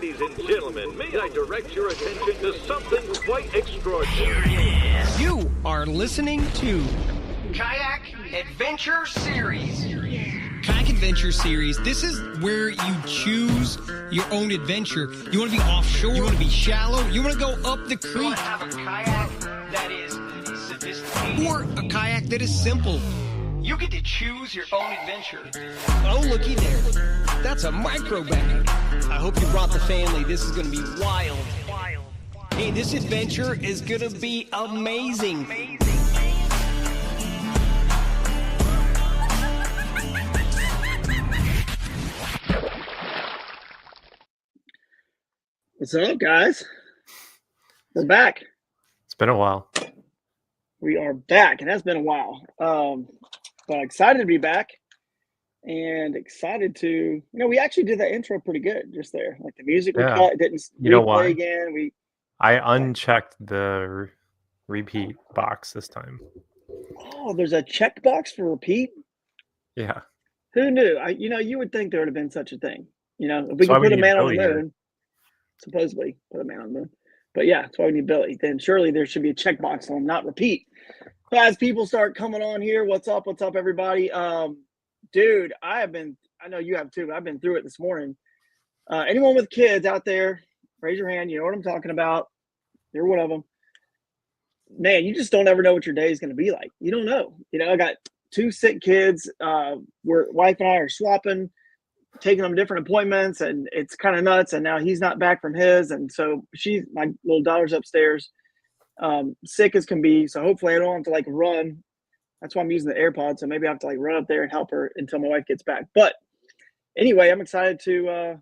Ladies and gentlemen, may I direct your attention to something quite extraordinary. You are listening to Kayak Adventure Series. Kayak Adventure Series. This is where you choose your own adventure. You want to be offshore, you want to be shallow, you want to go up the You creek, want to have a kayak that is sophisticated. or a kayak that is simple. You get to choose your own adventure. Oh, looky there. That's a micro bag. I hope you brought the family. This is going to be wild. Hey, this adventure is going to be amazing. What's up, guys? We're back. It's been a while. We are back. It has been a while. But excited to be back and excited to, we actually did that intro pretty good just there. Like the music we cut, it didn't replay again. I unchecked the repeat box this time. Oh, there's a checkbox for repeat? Yeah. Who knew? You would think there would have been such a thing. If we could put a man on the moon, supposedly put a man on the moon. But yeah, that's why we need Billy. Then surely there should be a checkbox on not repeat. As people start coming on here, what's up, everybody? Dude, I know you have too, but I've been through it this morning. Anyone with kids out there, raise your hand. You know what I'm talking about. You're one of them. Man, you just don't ever know what your day is going to be like. You don't know. I got 2 sick kids. Where wife and I are swapping, taking them different appointments, and it's kind of nuts. And now he's not back from his. And so my little daughter's upstairs. Sick as can be, so hopefully I don't have to run. That's why I'm using the AirPods, so maybe I have to run up there and help her until my wife gets back. But anyway, I'm excited to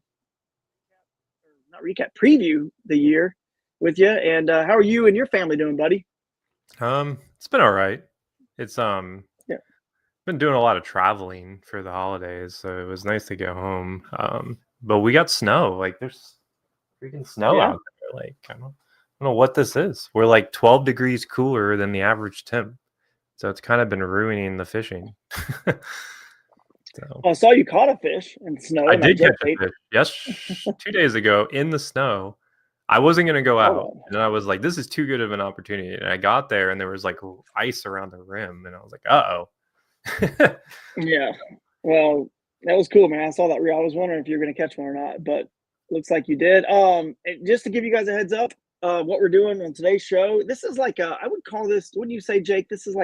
preview the year with you. And how are you and your family doing, buddy? It's been all right. It's been doing a lot of traveling for the holidays, so it was nice to get home. But we got snow. There's freaking snow out there. I don't know what this is. We're 12 degrees cooler than the average temp. So it's kind of been ruining the fishing. I saw you caught a fish in snow. I did catch a fish. Yes, 2 days ago in the snow. I wasn't going to go out. And I was like, this is too good of an opportunity. And I got there and there was ice around the rim. And I was like, uh-oh. Yeah. Well, that was cool, man. I saw that reel. I was wondering if you were going to catch one or not, but looks like you did. Just to give you guys a heads up, what we're doing on today's show, this is I would call this, wouldn't you say, Jake? This is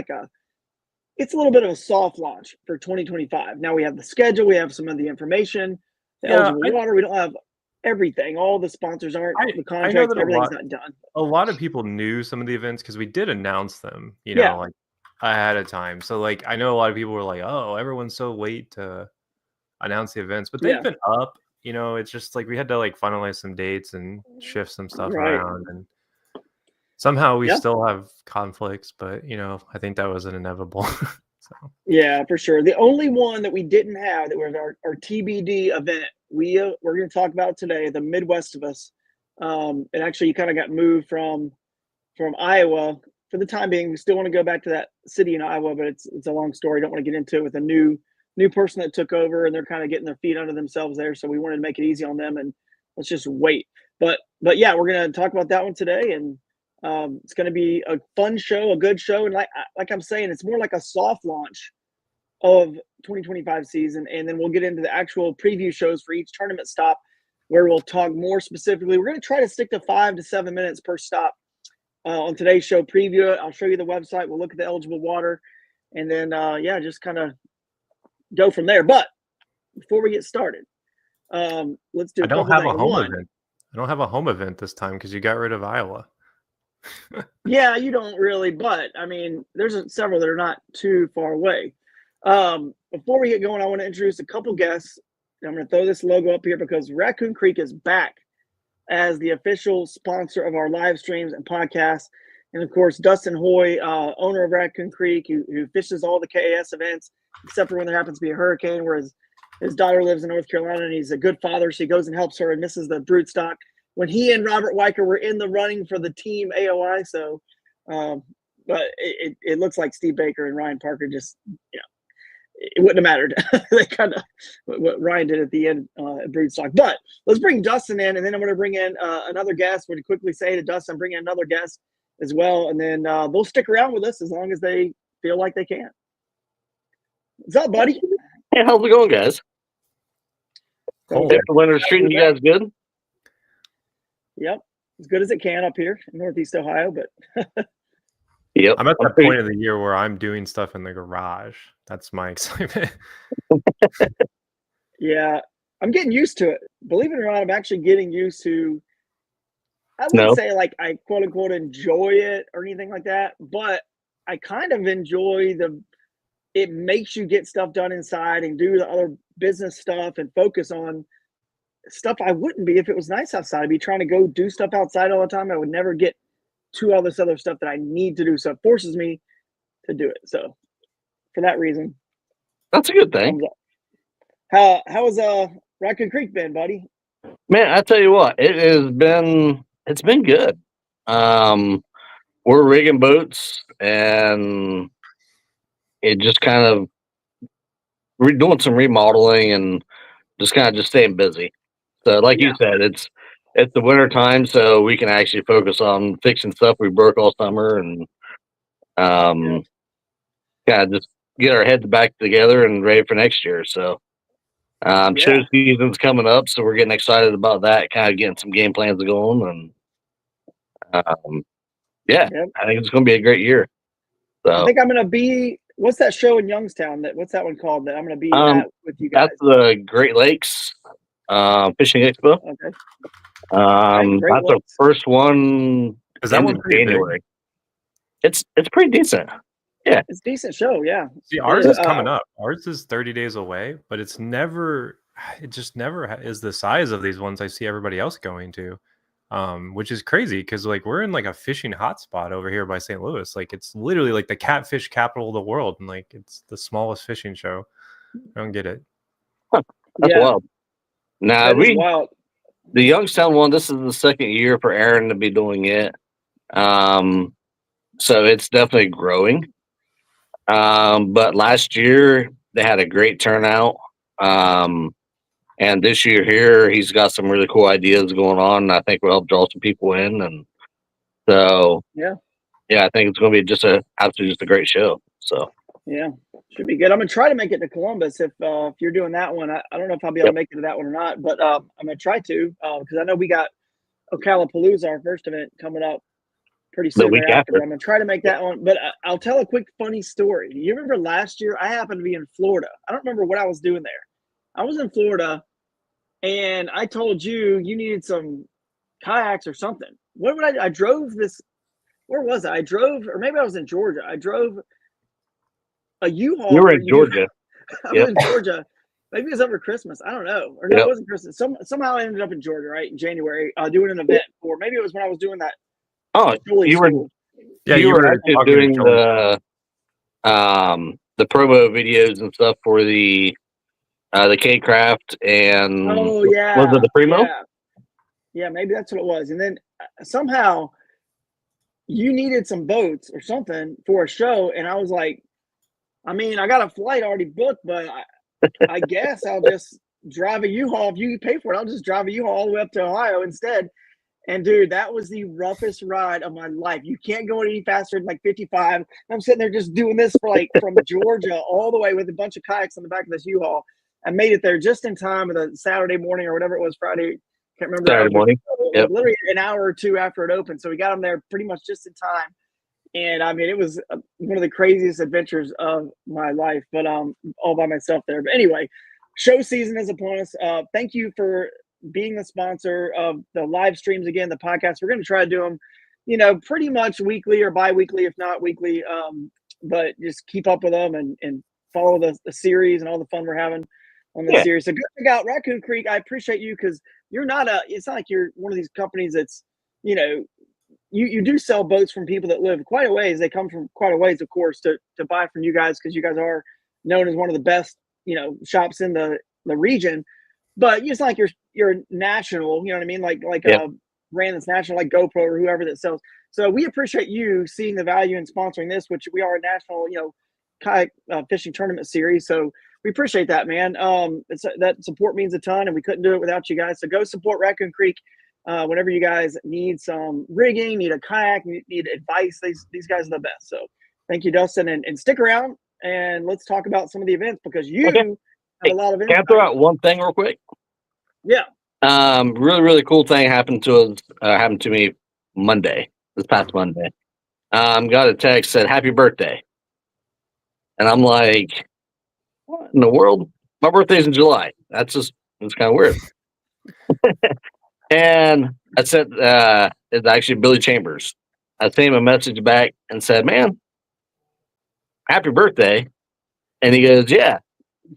it's a little bit of a soft launch for 2025. Now we have the schedule, we have some of the information, eligible water. We don't have everything. All the sponsors aren't, the contracts, everything's not done. A lot of people knew some of the events because we did announce them, ahead of time. So I know a lot of people were like, oh, everyone's so late to announce the events, but they've been up. It's just we had to finalize some dates and shift some stuff around, and somehow we still have conflicts, but I think that was an inevitable. So. Yeah, for sure. The only one that we didn't have that was our TBD event. We're going to talk about today, the Midwestivus. It actually kind of got moved from Iowa for the time being. We still want to go back to that city in Iowa, but it's a long story. Don't want to get into it with a new person that took over, and they're kind of getting their feet under themselves there. So we wanted to make it easy on them, and let's just wait. But yeah, we're going to talk about that one today, and it's going to be a fun show, a good show. And like I'm saying, it's more like a soft launch of 2025 season. And then we'll get into the actual preview shows for each tournament stop, where we'll talk more specifically. We're going to try to stick to 5 to 7 minutes per stop on today's show. Preview it. I'll show you the website. We'll look at the eligible water, and then just kind of go from there. But before we get started, let's do. I don't have a home event. I don't have a home event this time because you got rid of Iowa. Yeah, you don't really, but I mean, there's several that are not too far away. Before we get going, I want to introduce a couple guests. I'm going to throw this logo up here because Raccoon Creek is back as the official sponsor of our live streams and podcasts. And of course, Dustin Hoy, owner of Raccoon Creek, who fishes all the KAS events, except for when there happens to be a hurricane, where his daughter lives in North Carolina, and he's a good father. So he goes and helps her and misses the brood stock when he and Robert Weicker were in the running for the team AOI. So, but it looks like Steve Baker and Ryan Parker just, it wouldn't have mattered. They kind of what Ryan did at the end at Broodstock. But let's bring Dustin in, and then I'm going to bring in another guest. We're going to quickly say to Dustin, bring in another guest as well, and then they'll stick around with us as long as they feel like they can. What's up, buddy? Hey, how's it going, guys? Cold. Hope the winter's treating you guys good. Yep, as good as it can up here in Northeast Ohio, but Yep. I'm at that point of the year where I'm doing stuff in the garage. That's my excitement. yeah, I'm getting used to it. Believe it or not, I'm actually getting used to. I wouldn't No. say like I quote unquote enjoy it or anything like that, but I kind of enjoy it makes you get stuff done inside and do the other business stuff and focus on stuff I wouldn't be if it was nice outside. I'd be trying to go do stuff outside all the time. I would never get to all this other stuff that I need to do. So it forces me to do it. So for that reason. That's a good thing. How has Raccoon Creek been, buddy? Man, I tell you what, it's been good. We're rigging boats and it just kind of we're doing some remodeling and just kind of just staying busy. So like you said, it's the winter time, so we can actually focus on fixing stuff we broke all summer and kind of just get our heads back together and ready for next year. So show season's coming up, so we're getting excited about that, kind of getting some game plans going, and I think it's going to be a great year. So I think I'm going to be. What's that show in Youngstown? What's that one called? That I'm going to be at with you guys. That's the Great Lakes Fishing Expo. Okay. That's the first one. Is that one pretty January? Big? It's pretty decent. Yeah, it's a decent show. Yeah. See, ours is coming up. Ours is 30 days away, but it just never is the size of these ones I see everybody else going to, which is crazy because like we're in like a fishing hotspot over here by St. Louis. Like it's literally like the catfish capital of the world, and like it's the smallest fishing show. I don't get it. That's wild. Nah, wild. The Youngstown one. This is the second year for Aaron to be doing it. So it's definitely growing. But last year they had a great turnout. And this year here, he's got some really cool ideas going on. And I think we'll help draw some people in. And so, I think it's going to be absolutely just a great show. So, should be good. I'm going to try to make it to Columbus if you're doing that one. I don't know if I'll be able to make it to that one or not, but I'm going to try to because I know we got Ocalapalooza, our first event, coming up pretty soon. The week after. I'm going to try to make that one. But I'll tell a quick funny story. You remember last year, I happened to be in Florida. I don't remember what I was doing there. I was in Florida, and I told you needed some kayaks or something. What would I drove this – where was I? I drove – or maybe I was in Georgia. I drove a U-Haul. You were in Georgia. I was in Georgia. Maybe it was over Christmas. I don't know. Or no, it wasn't Christmas. Somehow I ended up in Georgia, right, in January, doing an event for – maybe it was when I was doing that. Oh, you were actually doing the promo videos and stuff for the K-Craft and was it the Primo? Yeah, maybe that's what it was. And then somehow you needed some boats or something for a show, and I was like, I mean, I got a flight already booked, but I guess I'll just drive a U-Haul. If you pay for it, I'll just drive a U-Haul all the way up to Ohio instead. And dude, that was the roughest ride of my life. You can't go any faster than like 55. I'm sitting there just doing this for like from Georgia all the way with a bunch of kayaks on the back of this U-Haul. I made it there just in time with a Saturday morning or whatever it was, Friday. Can't remember. Saturday morning. Yep. Literally an hour or two after it opened. So we got them there pretty much just in time. And I mean, it was one of the craziest adventures of my life, but all by myself there. But anyway, show season is upon us. Thank you for being the sponsor of the live streams again, the podcast. We're going to try to do them, pretty much weekly or bi-weekly, if not weekly. But just keep up with them and follow the series and all the fun we're having on the series. So go check out Raccoon Creek. I appreciate you because it's not like you're one of these companies that's, you do sell boats from people that live quite a ways. They come from quite a ways, of course, to buy from you guys because you guys are known as one of the best, shops in the region. But it's not like you're national, you know what I mean? Like a brand that's national, like GoPro or whoever that sells. So we appreciate you seeing the value in sponsoring this, which we are a national, kayak fishing tournament series. So we appreciate that, man. That support means a ton, and we couldn't do it without you guys. So go support Raccoon Creek whenever you guys need some rigging, need a kayak, need advice. These guys are the best. So thank you, Dustin, and stick around and let's talk about some of the events because you have a lot of. Can I throw out one thing real quick? Yeah. Really, really cool thing happened to me this past Monday. Got a text said happy birthday, and I'm like, what in the world? My birthday's in July. It's kind of weird. And I said, it's actually Billy Chambers. I sent him a message back and said, man, happy birthday. And he goes, yeah.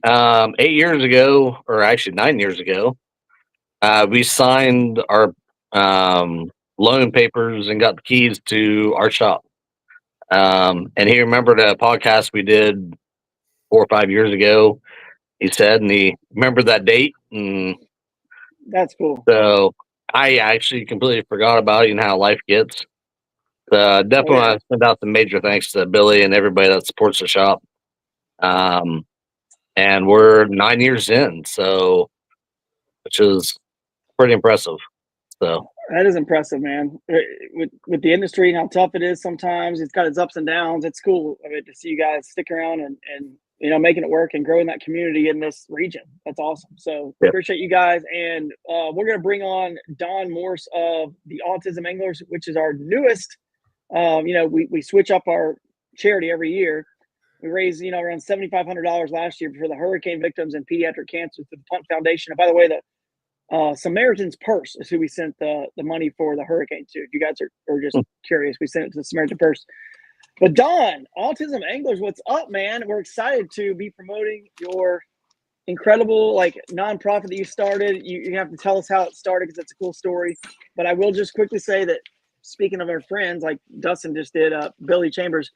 8 years ago, or actually 9 years ago, we signed our loan papers and got the keys to our shop. And he remembered a podcast we did 4 or 5 years ago. He said, and he remembered that date. And that's cool. So I actually completely forgot about it and how life gets. Definitely want to send out some major thanks to Billy and everybody that supports the shop. And we're 9 years in, so which is pretty impressive. So that is impressive, man. With the industry and how tough it is sometimes, it's got its ups and downs. It's cool to see you guys stick around and making it work and growing that community in this region. That's awesome. So appreciate you guys. And we're going to bring on Don Morse of the Autism Anglers, which is our newest. We switch up our charity every year. We raised, around $7,500 last year for the hurricane victims and pediatric cancer through the Punt Foundation. And by the way, the Samaritan's Purse is who we sent the money for the hurricane to. If you guys are just curious, we sent it to the Samaritan Purse. But Don, Autism Anglers, what's up, man? We're excited to be promoting your incredible nonprofit that you started. You have to tell us how it started because it's a cool story. But I will just quickly say that speaking of our friends, like Dustin just did, Billy Chambers,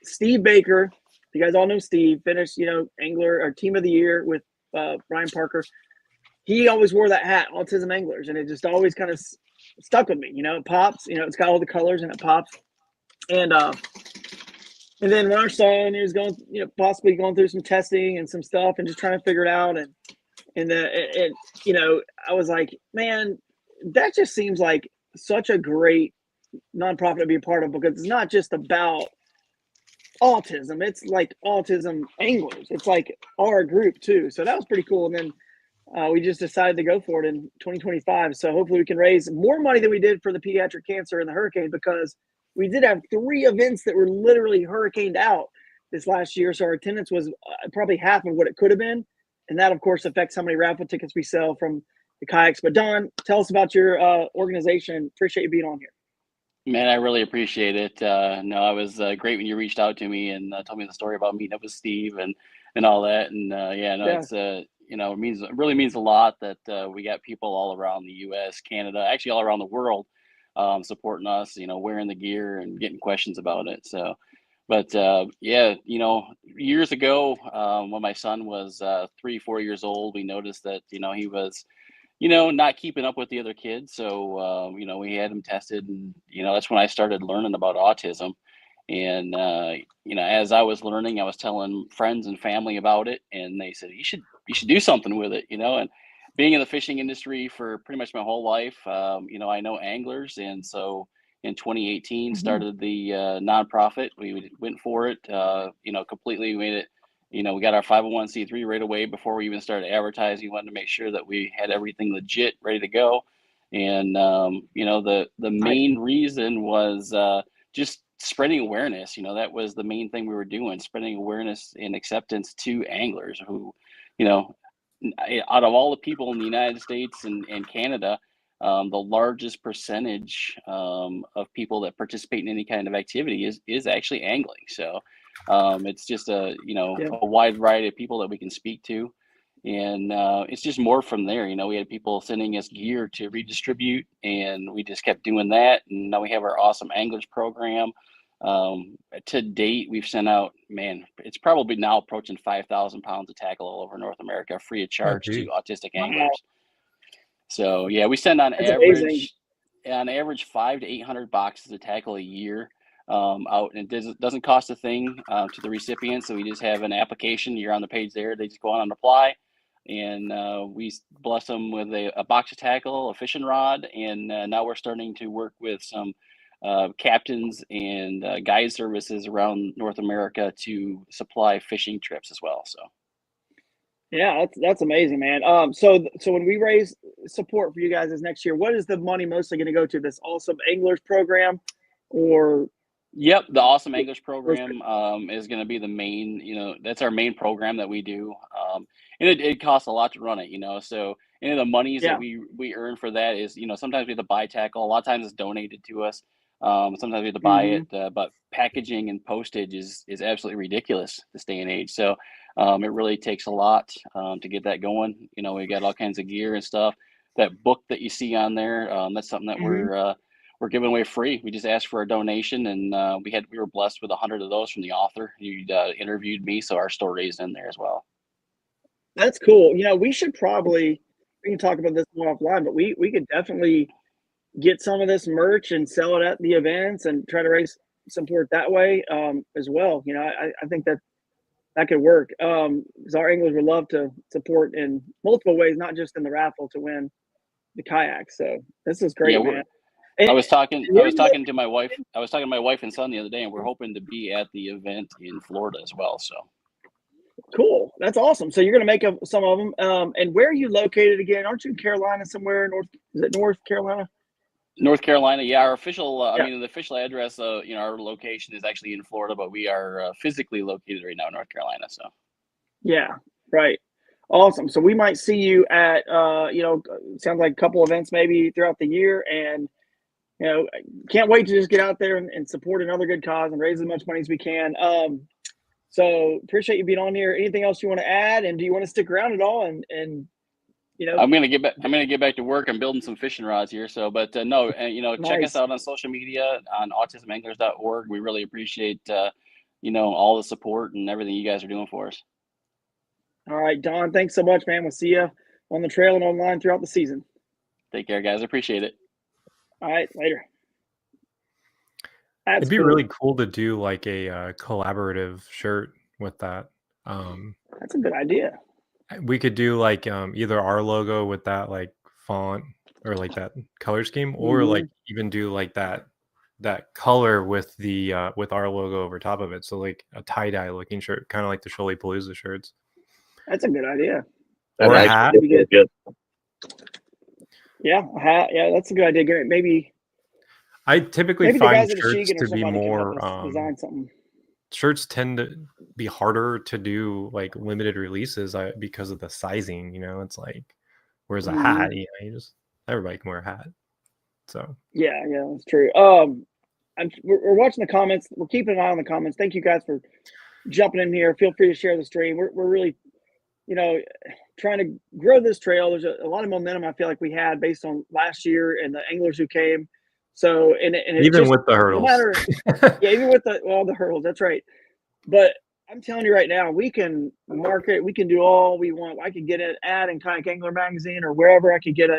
Steve Baker, you guys all know Steve, finished, angler or team of the year with Brian Parker. He always wore that hat, Autism Anglers, and it just always kind of stuck with me. It pops, it's got all the colors and it pops. And then when our son is going, possibly going through some testing and some stuff and just trying to figure it out. I was like, man, that just seems like such a great nonprofit to be a part of because it's not just about autism. It's like Autism Anglers. It's like our group too. So that was pretty cool. And then we just decided to go for it in 2025. So hopefully we can raise more money than we did for the pediatric cancer and the hurricane because we did have 3 events that were literally hurricaned out this last year. So our attendance was probably half of what it could have been. And that, of course, affects how many raffle tickets we sell from the kayaks. But Don, tell us about your organization. Appreciate you being on here. Man, I really appreciate it. No, it was great when you reached out to me and told me the story about meeting up with Steve and all that. And it's it really means a lot that we got people all around the U.S., Canada, actually all around the world supporting us. Wearing the gear and getting questions about it. So, but years ago when my son was 3-4 years old, we noticed that he was not keeping up with the other kids. So, we had him tested and, that's when I started learning about autism. And, as I was learning, I was telling friends and family about it and they said, you should do something with it, and being in the fishing industry for pretty much my whole life, I know anglers. And so in 2018 started the nonprofit. We went for it, completely made it. We got our 501c3 right away before we even started advertising. We wanted to make sure that we had everything legit, ready to go. And, the main reason was just spreading awareness. That was the main thing we were doing, spreading awareness and acceptance to anglers who, out of all the people in the United States and Canada, the largest percentage of people that participate in any kind of activity is actually angling. So it's just a wide variety of people that we can speak to. And it's just more from there. We had people sending us gear to redistribute and we just kept doing that. And now we have our awesome anglers program. To date, we've sent out, it's probably now approaching 5,000 pounds of tackle all over North America, free of charge to autistic anglers. So yeah, we send on average 500 to 800 boxes of tackle a year. out, and it doesn't cost a thing to the recipient. So we just have an application. You're on the page there. They just go on and apply, and we bless them with a box of tackle, a fishing rod, and now we're starting to work with some captains and guide services around North America to supply fishing trips as well. So. Yeah, that's amazing, man. So when we raise support for you guys this next year, what is the money mostly going to go to? This Awesome Anglers program, or? Yep, the Awesome Anglers program is going to be the main. That's our main program that we do, and it costs a lot to run it. So any of the monies that we earn for that is, sometimes we have to buy tackle. A lot of times it's donated to us. Sometimes we have to buy it, but packaging and postage is absolutely ridiculous this day and age. So it really takes a lot to get that going. We got all kinds of gear and stuff. That book that you see on there, that's something that we're giving away free. We just asked for a donation, and we were blessed with 100 of those from the author who interviewed me. So our story is in there as well. That's cool. We can talk about this more offline, but we could definitely get some of this merch and sell it at the events and try to raise support that way as well. I think that could work. Because our anglers would love to support in multiple ways, not just in the raffle to win the kayak. So this is great, man. I was talking to my wife. I was talking to my wife and son the other day, and we're hoping to be at the event in Florida as well. So cool. That's awesome. So you're going to make up some of them. And where are you located again? Aren't you in Carolina somewhere? Is it North Carolina? North Carolina, yeah. Our official, the official address, our location is actually in Florida, but we are physically located right now in North Carolina. So, yeah, right, awesome. So we might see you at, sounds like a couple events maybe throughout the year, and can't wait to just get out there and support another good cause and raise as much money as we can. So appreciate you being on here. Anything else you want to add, and do you want to stick around at all? And I'm gonna get back. I'm gonna get back to work. I'm building some fishing rods here. So, but no, check us out on social media on autismanglers.org. We really appreciate all the support and everything you guys are doing for us. All right, Don. Thanks so much, man. We'll see you on the trail and online throughout the season. Take care, guys. I appreciate it. All right, later. It'd be really cool to do like a collaborative shirt with that. That's a good idea. We could do like either our logo with that like font or like that color scheme, or like even do like that color with the with our logo over top of it. So like a tie-dye looking shirt, kind of like the Ocalapalooza shirts. That's a good idea. Or a hat. Good. Yeah, a hat. Yeah, that's a good idea, Gary. Maybe I typically find shirts to be more design something. Shirts tend to be harder to do like limited releases because of the sizing. It's like, whereas a hat, everybody can wear a hat. So yeah, that's true. We're watching the comments. We're keeping an eye on the comments. Thank you guys for jumping in here. Feel free to share the stream. We're really, trying to grow this trail. There's a lot of momentum I feel like we had based on last year and the anglers who came. So and even with the hurdles, even with all the hurdles, that's right. But I'm telling you right now, we can market, we can do all we want. I could get an ad in Kayak Angler magazine or wherever. I could get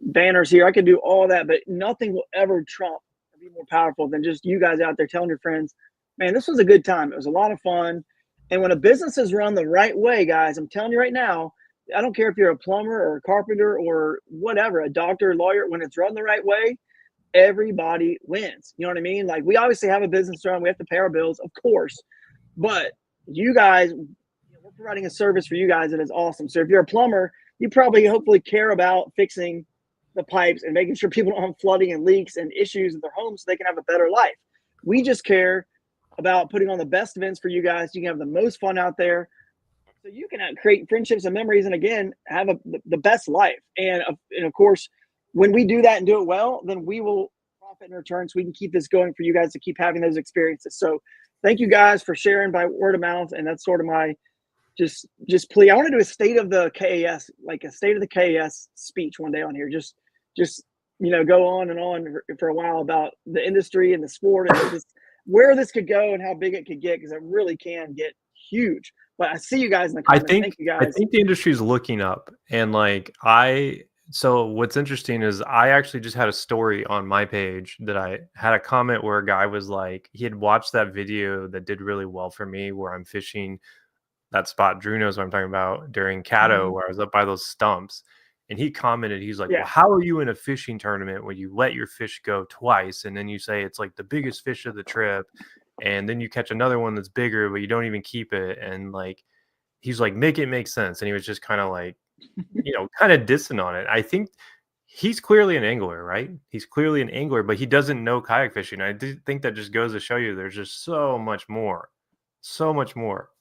banners here. I could do all that, but nothing will ever trump or be more powerful than just you guys out there telling your friends, man, this was a good time. It was a lot of fun. And when a business is run the right way, guys, I'm telling you right now, I don't care if you're a plumber or a carpenter or whatever, a doctor, lawyer, when it's run the right way, everybody wins. You know what I mean? Like, we obviously have a business run. We have to pay our bills, of course. But you guys, we're providing a service for you guys that is awesome. So if you're a plumber, you probably hopefully care about fixing the pipes and making sure people don't have flooding and leaks and issues in their homes so they can have a better life. We just care about putting on the best events for you guys. You can have the most fun out there. So you can create friendships and memories and, again, have the best life. And of course, when we do that and do it well, then we will profit in return so we can keep this going for you guys to keep having those experiences. So thank you guys for sharing by word of mouth. And that's sort of my just plea. I want to do a state of the KAS, like a state of the KAS speech one day on here. Just go on and on for a while about the industry and the sport and just where this could go and how big it could get, because it really can get huge. But I see you guys in the comments. Thank you guys. I think the industry is looking up, and like So what's interesting is I actually just had a story on my page that I had a comment where a guy was like, he had watched that video that did really well for me where I'm fishing that spot. Drew knows what I'm talking about during Caddo where I was up by those stumps. And he commented, he's like, well, how are you in a fishing tournament when you let your fish go twice and then you say it's like the biggest fish of the trip and then you catch another one that's bigger but you don't even keep it? And like, he's like, make it make sense. And he was just kind of like, kind of dissing on it. I think he's clearly an angler, right? He's clearly an angler, but he doesn't know kayak fishing. I do think that just goes to show you there's just so much more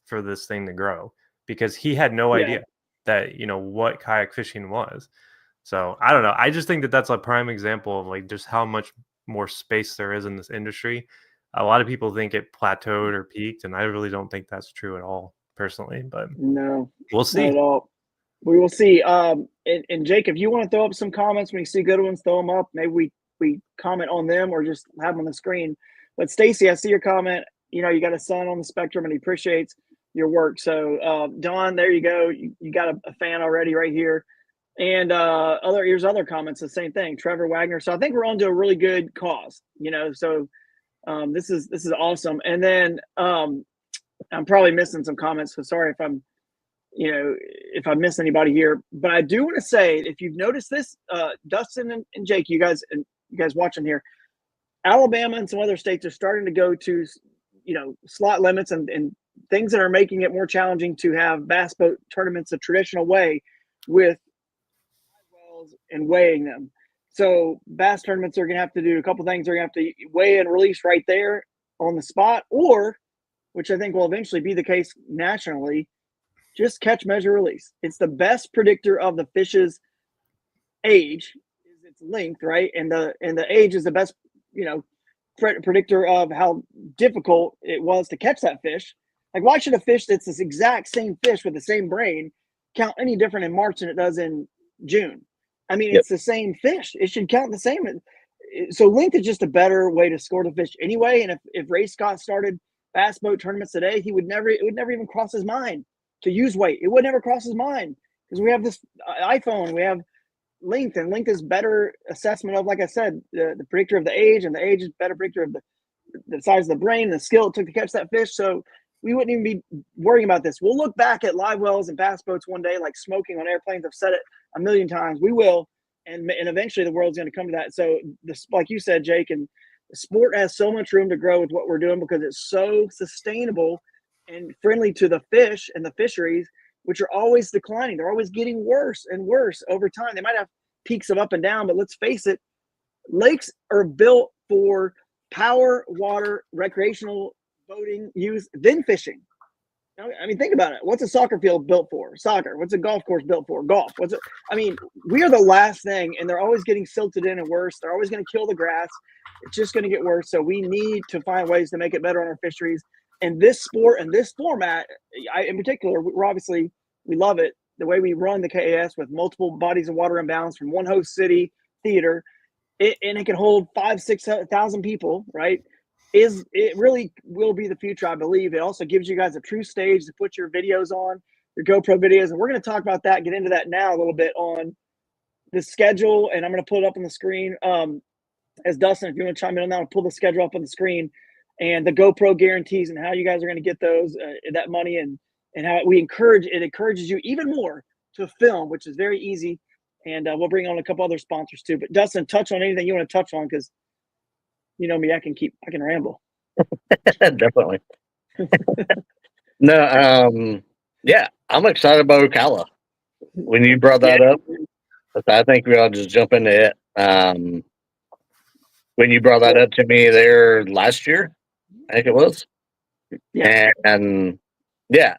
for this thing to grow because he had no idea that, what kayak fishing was. So I don't know. I just think that that's a prime example of like just how much more space there is in this industry. A lot of people think it plateaued or peaked, and I really don't think that's true at all personally, but no, we'll see. Not at all. We will see. And Jake, if you want to throw up some comments when you see good ones, throw them up. Maybe we comment on them or just have them on the screen. But Stacy, I see your comment. You got a son on the spectrum and he appreciates your work. So Don, there you go. You got a fan already right here. And here's other comments, the same thing. Trevor Wagner. So I think we're on to a really good cause, So this is awesome. And then I'm probably missing some comments. So sorry if I miss anybody here, but I do want to say, if you've noticed this, Dustin and Jake, you guys watching here, Alabama and some other states are starting to go to, slot limits and things that are making it more challenging to have bass boat tournaments a traditional way with wells and weighing them. So bass tournaments are going to have to do a couple things. They're going to have to weigh and release right there on the spot, or, which I think will eventually be the case nationally, just catch, measure, release. It's the best predictor of the fish's age is its length, right? And the age is the best, predictor of how difficult it was to catch that fish. Like, why should a fish that's this exact same fish with the same brain count any different in March than it does in June? I mean, It's the same fish. It should count the same. So length is just a better way to score the fish anyway. And if Ray Scott started bass boat tournaments today, it would never even cross his mind to use weight. It would never cross his mind because we have this iPhone, we have length, and length is better assessment of, like I said, the predictor of the age, and the age is better predictor of the size of the brain, the skill it took to catch that fish. So we wouldn't even be worrying about this. We'll look back at live wells and bass boats one day like smoking on airplanes. I've said it a million times. We will, and eventually the world's going to come to that. So this, like you said, Jake, and the sport has so much room to grow with what we're doing because it's so sustainable and friendly to the fish and the fisheries, which are always declining. They're always getting worse and worse over time. They might have peaks of up and down, but let's face it, lakes are built for power, water, recreational boating use, then fishing. I mean, think about it. What's a soccer field built for? Soccer. What's a golf course built for? Golf. We are the last thing, and they're always getting silted in and worse. They're always going to kill the grass. It's just going to get worse. So we need to find ways to make it better on our fisheries. And this sport and this format, in particular, we love it. The way we run the KAS with multiple bodies of water in bounds from one host city theater, and it can hold 5,000-6,000 people, right? It really will be the future, I believe. It also gives you guys a true stage to put your videos on, your GoPro videos, and we're going to talk about that, get into that now a little bit on the schedule, and I'm going to pull it up on the screen. As Dustin, if you want to chime in on that, I'll pull the schedule up on the screen and the GoPro guarantees and how you guys are going to get those that money and how it encourages you even more to film, which is very easy. And we'll bring on a couple other sponsors too. But Dustin, touch on anything you want to touch on because you know me, I can ramble. Definitely. No, yeah, I'm excited about Ocala. When you brought that up, I think we ought to just jump into it. When you brought that up to me there last year, I think it was. Yeah. And yeah,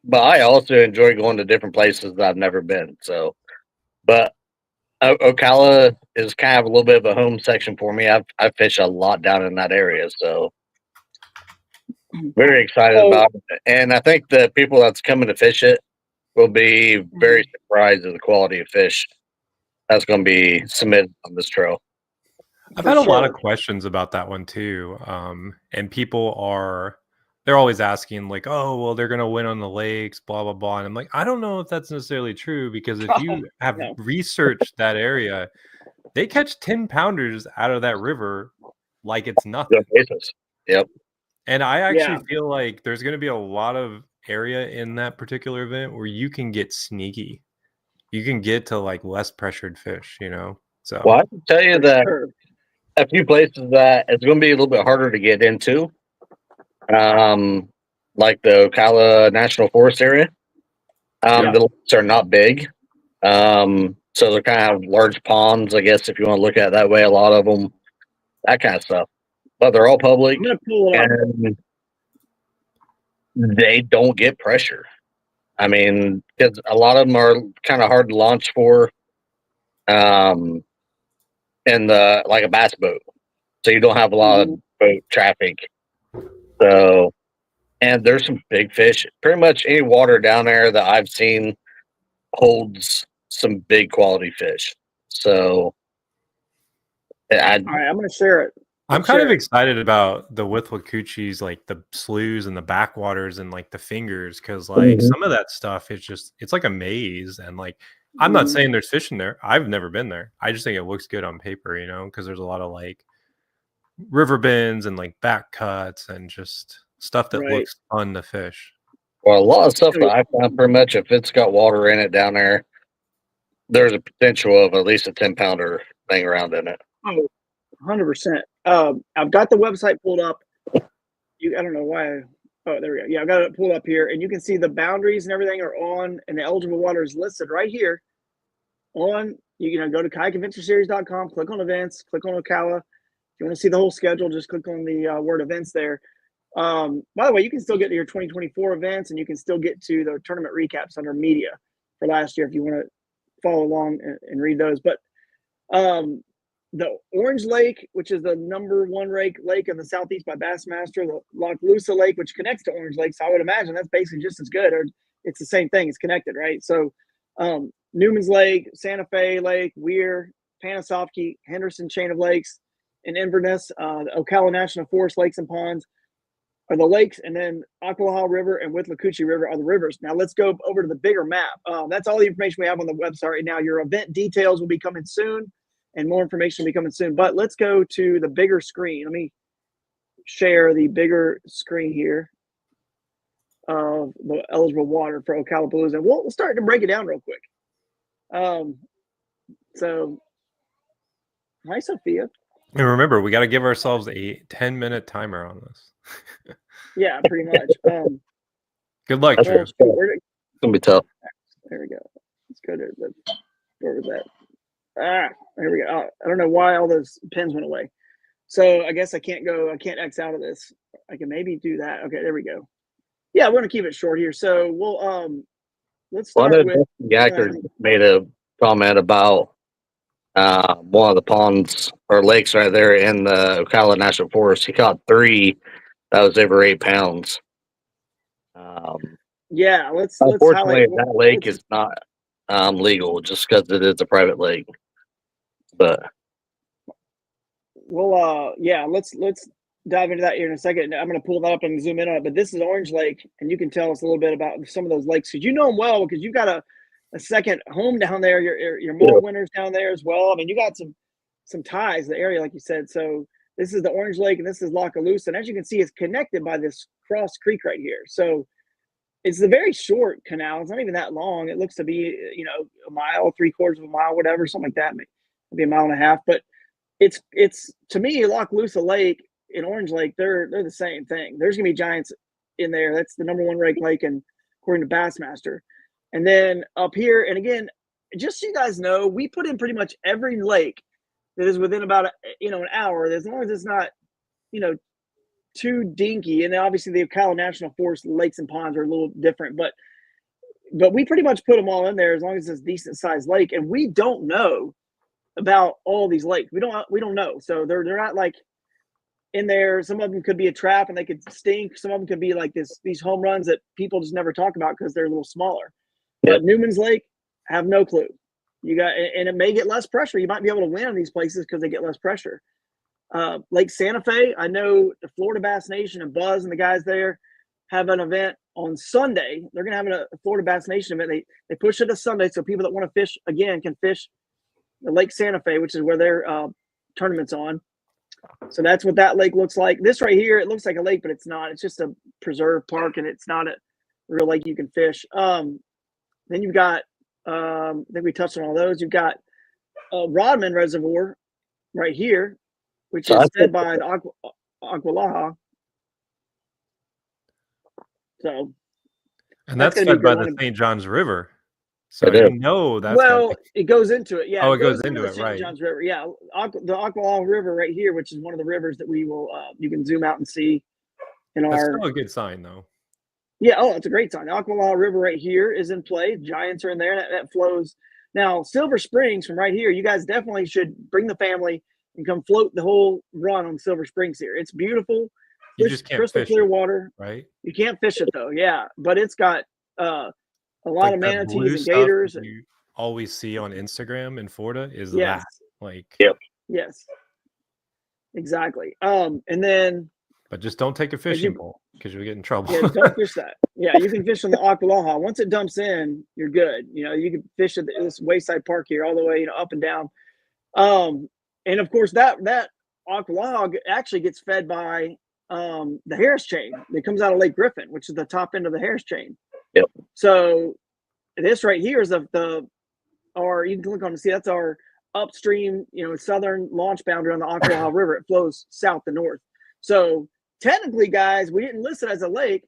but I also enjoy going to different places that I've never been. So, but Ocala is kind of a little bit of a home section for me. I fish a lot down in that area, so very excited about it. And I think the people that's coming to fish it will be very surprised at the quality of fish that's going to be submitted on this trail. I've had a lot of questions about that one too, and they're always asking like, oh, well, they're going to win on the lakes, blah, blah, blah. And I'm like, I don't know if that's necessarily true, because if you have No. researched that area, they catch 10 pounders out of that river like it's nothing. Yep. And I actually feel like there's going to be a lot of area in that particular event where you can get sneaky. You can get to like less pressured fish, you know? So, well, I can tell you that a few places that it's going to be a little bit harder to get into, like the Ocala National Forest area. The lakes are not big. So they're kind of large ponds, I guess, if you want to look at it that way, a lot of them, that kind of stuff. But they're all public. I'm going to pull it up. And they don't get pressure. I mean, because a lot of them are kind of hard to launch for, in the like a bass boat, so you don't have a lot of boat traffic. So, and there's some big fish. Pretty much any water down there that I've seen holds some big quality fish. So, all right, I'm going to share it. I'm kind of excited about the Withlacoochees, like the sloughs and the backwaters and like the fingers, because like some of that stuff is just, it's like a maze. And like, I'm not saying there's fish in there. I've never been there. I just think it looks good on paper, you know, because there's a lot of like river bends and like back cuts and just stuff that looks fun to fish. Well, a lot of stuff that I found, pretty much if it's got water in it down there, there's a potential of at least a 10 pounder thing around in it. Oh, 100%. I've got the website pulled up. I don't know why. Oh, there we go. Yeah, I've got it pulled up here, and you can see the boundaries and everything are on, and the eligible water is listed right here. On, go to kayasadventureseries.com, click on events, click on Ocala. If you want to see the whole schedule, just click on the word events there. By the way, you can still get to your 2024 events, and you can still get to the tournament recaps under media for last year if you want to follow along and read those. But the Orange Lake, which is the #1 lake in the southeast by Bassmaster, the Ocalapalooza Lake, which connects to Orange Lake. So I would imagine that's basically just as good, or it's the same thing. It's connected, right? So Newman's Lake, Santa Fe Lake, Weir, Panasoffkee, Henderson Chain of Lakes, and Inverness, the Ocala National Forest lakes and ponds are the lakes, and then Ocala River and Withlacoochee River are the rivers. Now let's go over to the bigger map. That's all the information we have on the website right now. Your event details will be coming soon, and more information will be coming soon. But let's go to the bigger screen. Let me share the bigger screen here of the eligible water for Ocalapalooza. We'll start to break it down real quick. So, hi, Sophia. And remember, we got to give ourselves a 10-minute timer on this. Yeah, pretty much. Good luck, Drew. It's going to be tough. There we go. Let's go to the, where was that? There we go. I don't know why all those pins went away. So I guess I can't X out of this. I can maybe do that. Okay, there we go. Yeah, we're going to keep it short here. So we'll, let's start with. Gacker made a comment about one of the ponds or lakes right there in the Ocala National Forest. He caught 3 that was over 8 pounds. Yeah, let's unfortunately that lake is not legal just because it is a private lake. But well, yeah, let's dive into that here in a second. I'm going to pull that up and zoom in on it. But this is Orange Lake, and you can tell us a little bit about some of those lakes because you know them well because you've got a second home down there. Your mall winners down there as well. I mean, you got some ties to the area, like you said. So this is the Orange Lake, and this is Ocalapalooza. And as you can see, it's connected by this cross creek right here. So it's a very short canal. It's not even that long. It looks to be, a mile, 3/4 of a mile, whatever, something like that. Maybe a mile and a half. But it's to me, Ocalapalooza Lake and Orange Lake, they're the same thing. There's gonna be giants in there. That's the #1 ranked lake, and according to Bassmaster. And then up here, and again, just so you guys know, we put in pretty much every lake that is within about an hour, as long as it's not, too dinky. And obviously the Ocala National Forest lakes and ponds are a little different, but we pretty much put them all in there as long as it's a decent sized lake. And we don't know about all these lakes. We don't know. So they're not like in there. Some of them could be a trap and they could stink. Some of them could be like these home runs that people just never talk about because they're a little smaller. But Newman's Lake, have no clue. And it may get less pressure. You might be able to win in these places because they get less pressure. Lake Santa Fe, I know the Florida Bass Nation and Buzz and the guys there, have an event on Sunday. They're going to have a Florida Bass Nation event. They push it to Sunday so people that want to fish again can fish the Lake Santa Fe, which is where their tournament's on. So that's what that lake looks like. This right here, it looks like a lake, but it's not. It's just a preserve park, and it's not a real lake you can fish. Then you've got, I think we touched on all those. You've got Rodman Reservoir right here, which is fed by the Ocalapalooza. So, and that's fed by the St. Johns River. So that's it goes into it. Yeah. Oh, it goes into it, St. right? Johns River. Yeah, the Ocala River right here, which is one of the rivers that we will you can zoom out and see. That's still a good sign, though. Yeah. Oh, it's a great sign. The Ocala River right here is in play. Giants are in there. That flows. Now, Silver Springs from right here. You guys definitely should bring the family and come float the whole run on Silver Springs here. It's beautiful. You just can't crystal fish clear it, water. Right? You can't fish it though. Yeah, but it's got a lot of manatees and gators. You always see on Instagram in Florida is yes. that. Like, yep. Yes. Exactly. And then. But just don't take a fishing pole because you'll get in trouble. Yeah, don't fish that. Yeah, you can fish on the Ocalaha. Once it dumps in, you're good. You know, you can fish at this wayside park here all the way, up and down. And of course that Ocalaha actually gets fed by the Harris chain that comes out of Lake Griffin, which is the top end of the Harris chain. Yep. So this right here is or you can click on to see that's our upstream, southern launch boundary on the Ocala River. It flows south to north. So technically, guys, we didn't list it as a lake.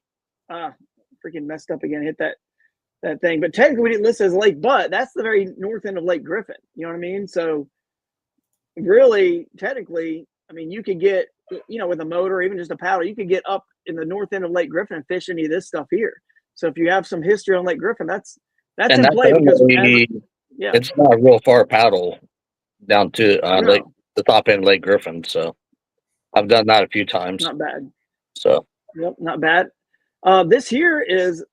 Freaking messed up again, hit that thing. But technically, we didn't list it as a lake, but that's the very north end of Lake Griffin. You know what I mean? So really, technically, I mean, you could get, with a motor or even just a paddle, you could get up in the north end of Lake Griffin and fish any of this stuff here. So if you have some history on Lake Griffin, that's in play because it's not a real far paddle down to the top end of Lake Griffin. So I've done that a few times. Not bad. So yep, not bad. This here is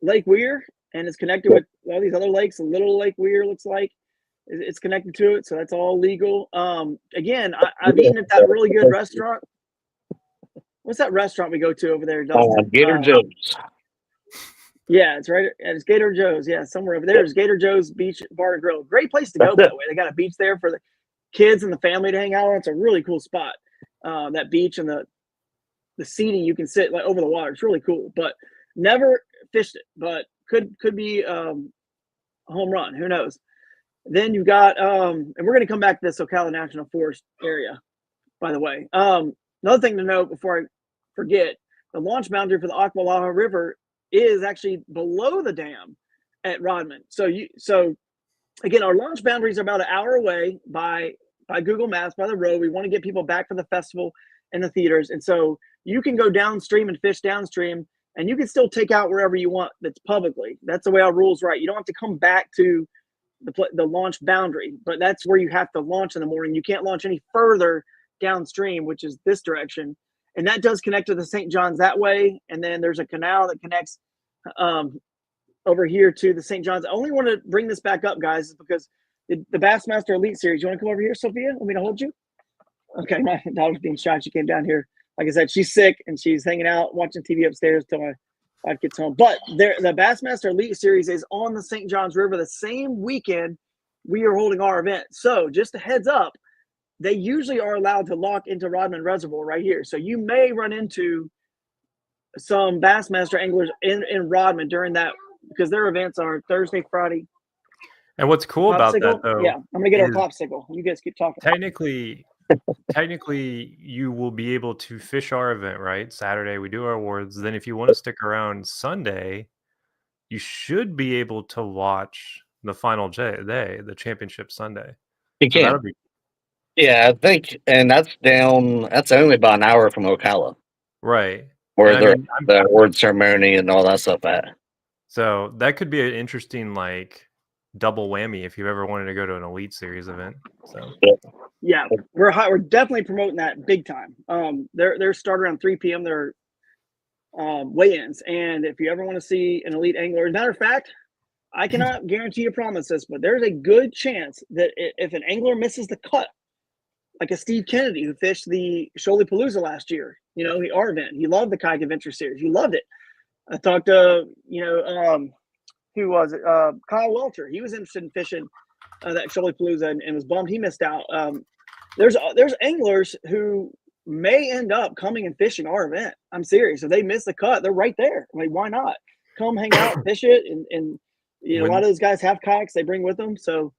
Lake Weir, and it's connected with all these other lakes. Little Lake Weir looks like it's connected to it, so that's all legal. Again, I've eaten at that really good restaurant. What's that restaurant we go to over there, Dustin? Gator Joe's. Yeah, it's right. It's Gator Joe's. Yeah, somewhere over there is Gator Joe's Beach Bar and Grill. Great place to go, by the way. They got a beach there for the kids and the family to hang out on. It's a really cool spot. That beach and the seating, you can sit like over the water. It's really cool. But never fished it, but could be a home run. Who knows? Then you've got and we're going to come back to this Ocala National Forest area, by the way. Another thing to note before I forget, the launch boundary for the Ocalapalooza River is actually below the dam at Rodman. So again, our launch boundaries are about an hour away by Google Maps, by the road. We want to get people back for the festival and the theaters. And so you can go downstream and fish downstream, and you can still take out wherever you want that's publicly. That's the way our rules right. You don't have to come back to the launch boundary, but that's where you have to launch in the morning. You can't launch any further downstream, which is this direction. And that does connect to the St. John's that way. And then there's a canal that connects over here to the St. John's. I only want to bring this back up, guys, because the Bassmaster Elite Series. You want to come over here, Sophia? Want me to hold you? Okay, my daughter's being shy. She came down here. Like I said, she's sick, and she's hanging out, watching TV upstairs till my wife gets home. But the Bassmaster Elite Series is on the St. John's River the same weekend we are holding our event. So just a heads up, they usually are allowed to lock into Rodman Reservoir right here. So you may run into some Bassmaster anglers in Rodman during that, because their events are Thursday, Friday. And what's cool about that, though, yeah, I'm gonna get our popsicle. You guys keep talking. Technically, you will be able to fish our event, right? Saturday, we do our awards. Then if you want to stick around Sunday, you should be able to watch the final day, the championship Sunday. You can. Yeah, I think, and that's only about an hour from Ocala. Right. Where the award ceremony and all that stuff at. So that could be an interesting, double whammy if you ever wanted to go to an Elite Series event. So yeah, we're definitely promoting that big time. They're start around 3 p.m. They're weigh-ins, and if you ever want to see an elite angler, as a matter of fact, I cannot guarantee or promise this, but there's a good chance that if an angler misses the cut, like a Steve Kennedy who fished the Ocalapalooza last year, our event, he loved the Kayak Adventure Series, he loved it. I talked to, who was it? Kyle Welcher. He was interested in fishing that Ocalapalooza and was bummed he missed out. There's anglers who may end up coming and fishing our event. I'm serious. If they miss the cut, they're right there. I mean, why not? Come hang out, fish it, and a lot of those guys have kayaks they bring with them. So,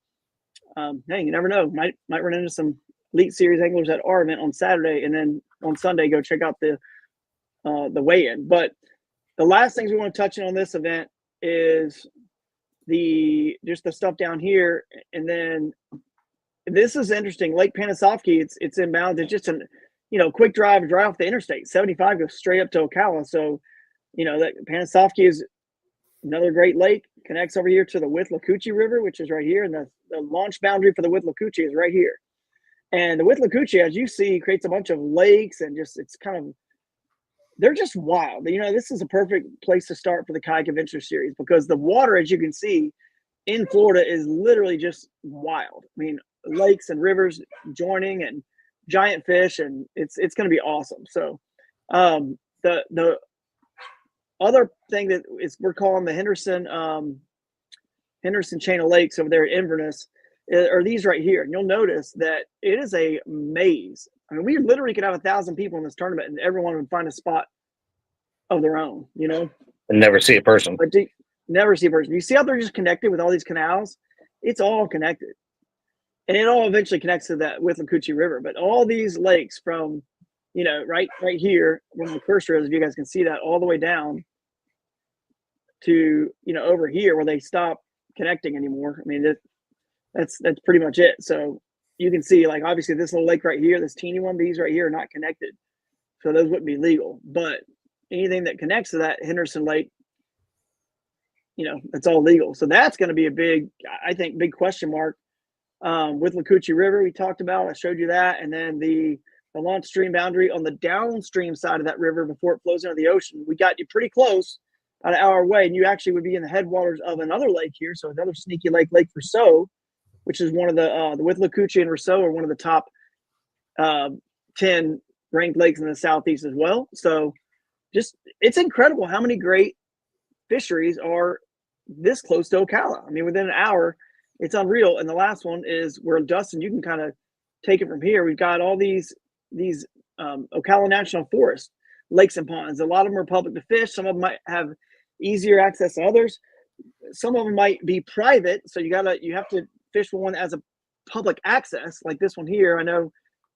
hey, you never know. Might run into some Elite Series anglers at our event on Saturday, and then on Sunday go check out the weigh-in. But the last things we want to touch on this event is just the stuff down here, and then this is interesting. Lake Panisofsky, it's inbound. It's just quick drive off the interstate. 75 goes straight up to Ocala. So, that Panisofsky is another great lake. Connects over here to the Withlacoochee River, which is right here, and the launch boundary for the Withlacoochee is right here. And the Withlacoochee, as you see, creates a bunch of lakes, and they're just wild. This is a perfect place to start for the Kayak Adventure Series because the water, as you can see, in Florida is literally just wild. I mean, lakes and rivers joining and giant fish, and it's going to be awesome. So the other thing that we're calling the Henderson chain of lakes over there at Inverness are these right here. And you'll notice that it is a maze. I mean, we literally could have 1,000 people in this tournament and everyone would find a spot of their own, And never see a person. But never see a person. You see how they're just connected with all these canals? It's all connected. And it all eventually connects to that Withlacoochee River. But all these lakes from, right here, where the cursor is, if you guys can see that, all the way down to, over here where they stop connecting anymore. I mean, that's pretty much it. So you can see, like, obviously this little lake right here, this teeny one, these right here are not connected. So those wouldn't be legal. But anything that connects to that Henderson Lake, it's all legal. So that's going to be a big question mark. Withlacoochee River, we talked about, I showed you that. And then the launch stream boundary on the downstream side of that river before it flows into the ocean. We got you pretty close, about an hour away, and you actually would be in the headwaters of another lake here. So another sneaky lake, Lake Rousseau, which is one of the Withlacoochee and Rousseau are one of the top 10 ranked lakes in the Southeast as well. So it's incredible how many great fisheries are this close to Ocala. I mean, within an hour, it's unreal. And the last one is where, Dustin, you can kind of take it from here. We've got all these Ocala National Forest lakes and ponds. A lot of them are public to fish. Some of them might have easier access than others. Some of them might be private. So you have to fish for one as a public access, like this one here. I know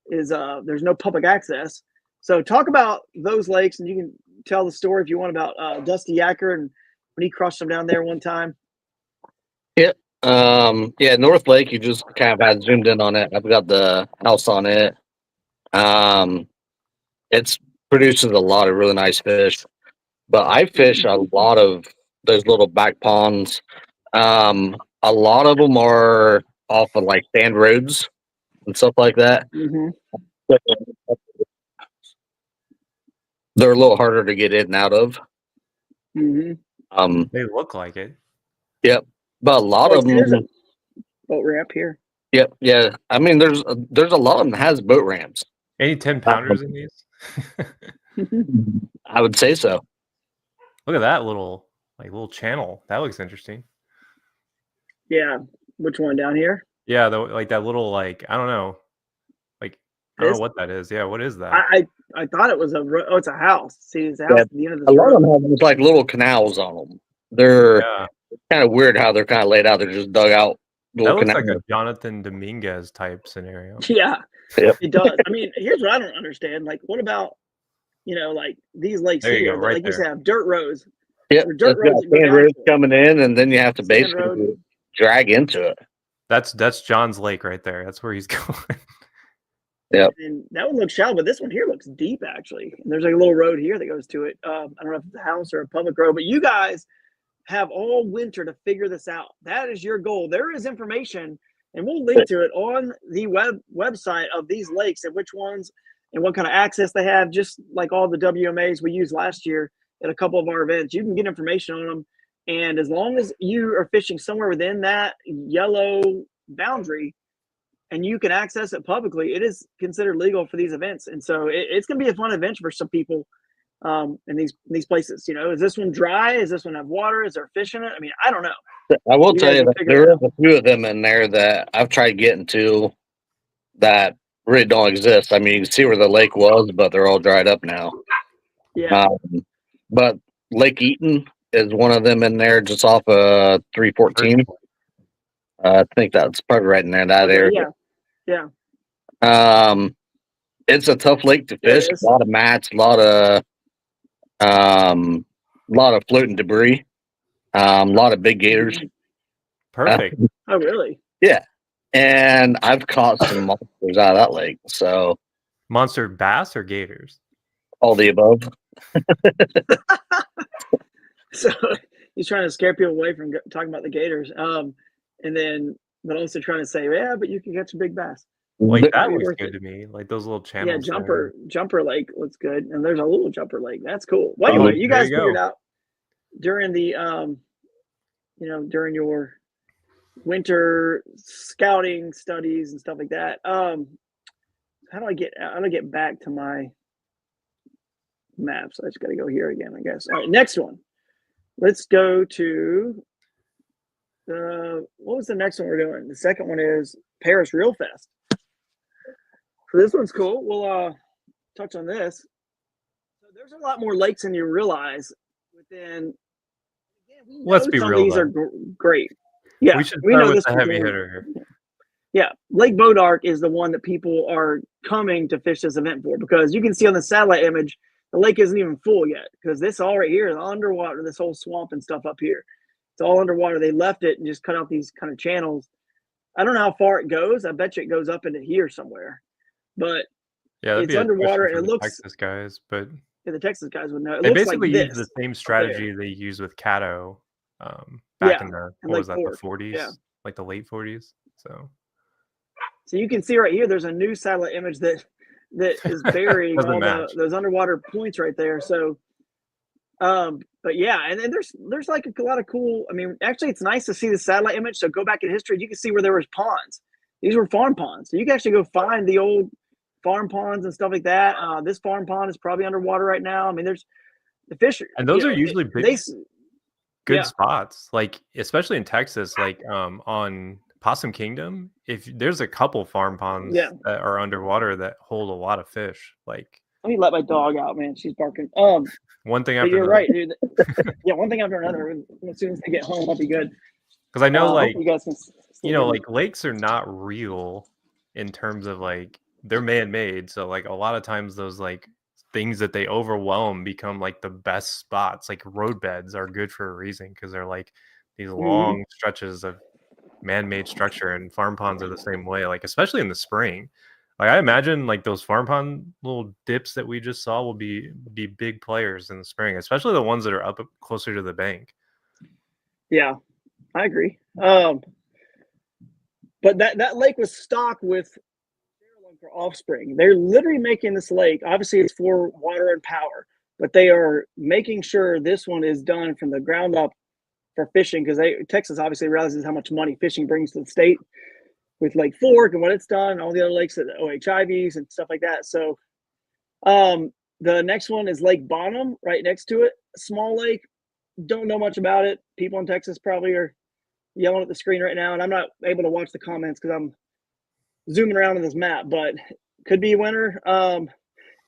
is there's no public access. So talk about those lakes, and you can tell the story if you want about Dusty Yacker and when he crushed them down there one time. Yep. North Lake, you just kind of had zoomed in on it. I've got the house on it. It produces a lot of really nice fish, but I fish a lot of those little back ponds. A lot of them are off of like sand roads and stuff like that. Mm-hmm. They're a little harder to get in and out of. Mm-hmm. They look like it. Yep, but a lot of them. There's a boat ramp here. Yep, yeah. I mean, there's a lot of them that has boat ramps. Any 10-pounders in these? I would say so. Look at that little channel. That looks interesting. Yeah, which one down here? Yeah, that little I don't know. I don't know what that is. Yeah, what is that? I thought it was it's a house. See, it's a house at the end of A the lot of them have like little canals on them. They're kind of weird how they're kind of laid out. They're just dug out. That looks like a Jonathan Dominguez type scenario. Yeah, yep. It does. I mean, here's what I don't understand. Like, what about, like these lakes there here? You go, right like there. you said, have dirt roads. Yeah, dirt roads sand roads coming in, and then you have to basically road. drag into it. That's John's Lake right there. That's where he's going. Yeah, and that one looks shallow, but this one here looks deep actually. And there's like a little road here that goes to it. I don't know if it's a house or a public road, but you guys have all winter to figure this out. That is your goal. There is information, and we'll link to it on the website of these lakes and which ones and what kind of access they have. Just like all the WMAs we used last year at a couple of our events, you can get information on them. And as long as you are fishing somewhere within that yellow boundary, and you can access it publicly, it is considered legal for these events. And so it's going to be a fun adventure for some people. in these places. Is this one dry? Is this one have water? Is there fish in it? I mean, I don't know. I will tell you that there are is a few of them in there that I've tried getting to that really don't exist. I mean, you can see where the lake was, but they're all dried up now. Yeah. But Lake Eaton is one of them in there, just off of 314. I think that's probably right in there, that area. Yeah. It's a tough lake to fish. A lot of mats, a lot of floating debris, a lot of big gators. Perfect. Oh, really? Yeah. And I've caught some monsters out of that lake. So, monster bass or gators? All the above. So he's trying to scare people away from talking about the gators, but also trying to say, yeah, but you can catch a big bass. Like that looks good to me. Like those little channels. Yeah, jumper lake looks good, and there's a little jumper lake. That's cool. Well, anyway, you guys figured out during the during your winter scouting studies and stuff like that. How do I get back to my maps? I just got to go here again, I guess. All right, next one. Let's go to what was the next one we're doing? The second one is Paris Reel Fest. So this one's cool. We'll touch on this. So there's a lot more lakes than you realize within. Again, let's be real. These are great. Yeah, we should start with the heavy hitter here. Yeah, Lake Bodark is the one that people are coming to fish this event for, because you can see on the satellite image the lake isn't even full yet, because this all right here is underwater. This whole swamp and stuff up here, it's all underwater. They left it and just cut out these kind of channels. I don't know how far it goes. I bet you it goes up into here somewhere. But yeah, it's underwater and it looks. Texas guys, but the Texas guys would know. They basically use the same strategy they use with Caddo back in the the 40s, like the late 40s. So you can see right here, there's a new satellite image that is burying all those underwater points right there. So, but yeah, and then there's like a lot of cool. I mean, actually, it's nice to see the satellite image. So go back in history, you can see where there was ponds. These were farm ponds. So you can actually go find the old farm ponds and stuff like that. This farm pond is probably underwater right now. I mean, there's the fish, and those are usually good spots. Like especially in Texas, like on Possum Kingdom, if there's a couple farm ponds that are underwater that hold a lot of fish. Like, let me let my dog out, man. She's barking. One thing after you're another. Right, dude. Yeah, one thing after another. As soon as they get home, I'll be good. Because I know, like, you guys can like lakes are not real in terms of like they're man-made. So like a lot of times those like things that they overwhelm become like the best spots. Like roadbeds are good for a reason, because they're like these long stretches of man-made structure, and farm ponds are the same way, like especially in the spring. Like I imagine like those farm pond little dips that we just saw will be big players in the spring, especially the ones that are up closer to the bank. Yeah, I agree. But that lake was stocked with for offspring. They're literally making this lake, obviously it's for water and power, but they are making sure this one is done from the ground up for fishing, because Texas obviously realizes how much money fishing brings to the state with Lake Fork and what it's done, and all the other lakes at the OHIVs and stuff like that. So the next one is Lake Bonham, right next to it. Small lake. Don't know much about it. People in Texas probably are yelling at the screen right now, and I'm not able to watch the comments because I'm zooming around on this map, but could be a winner.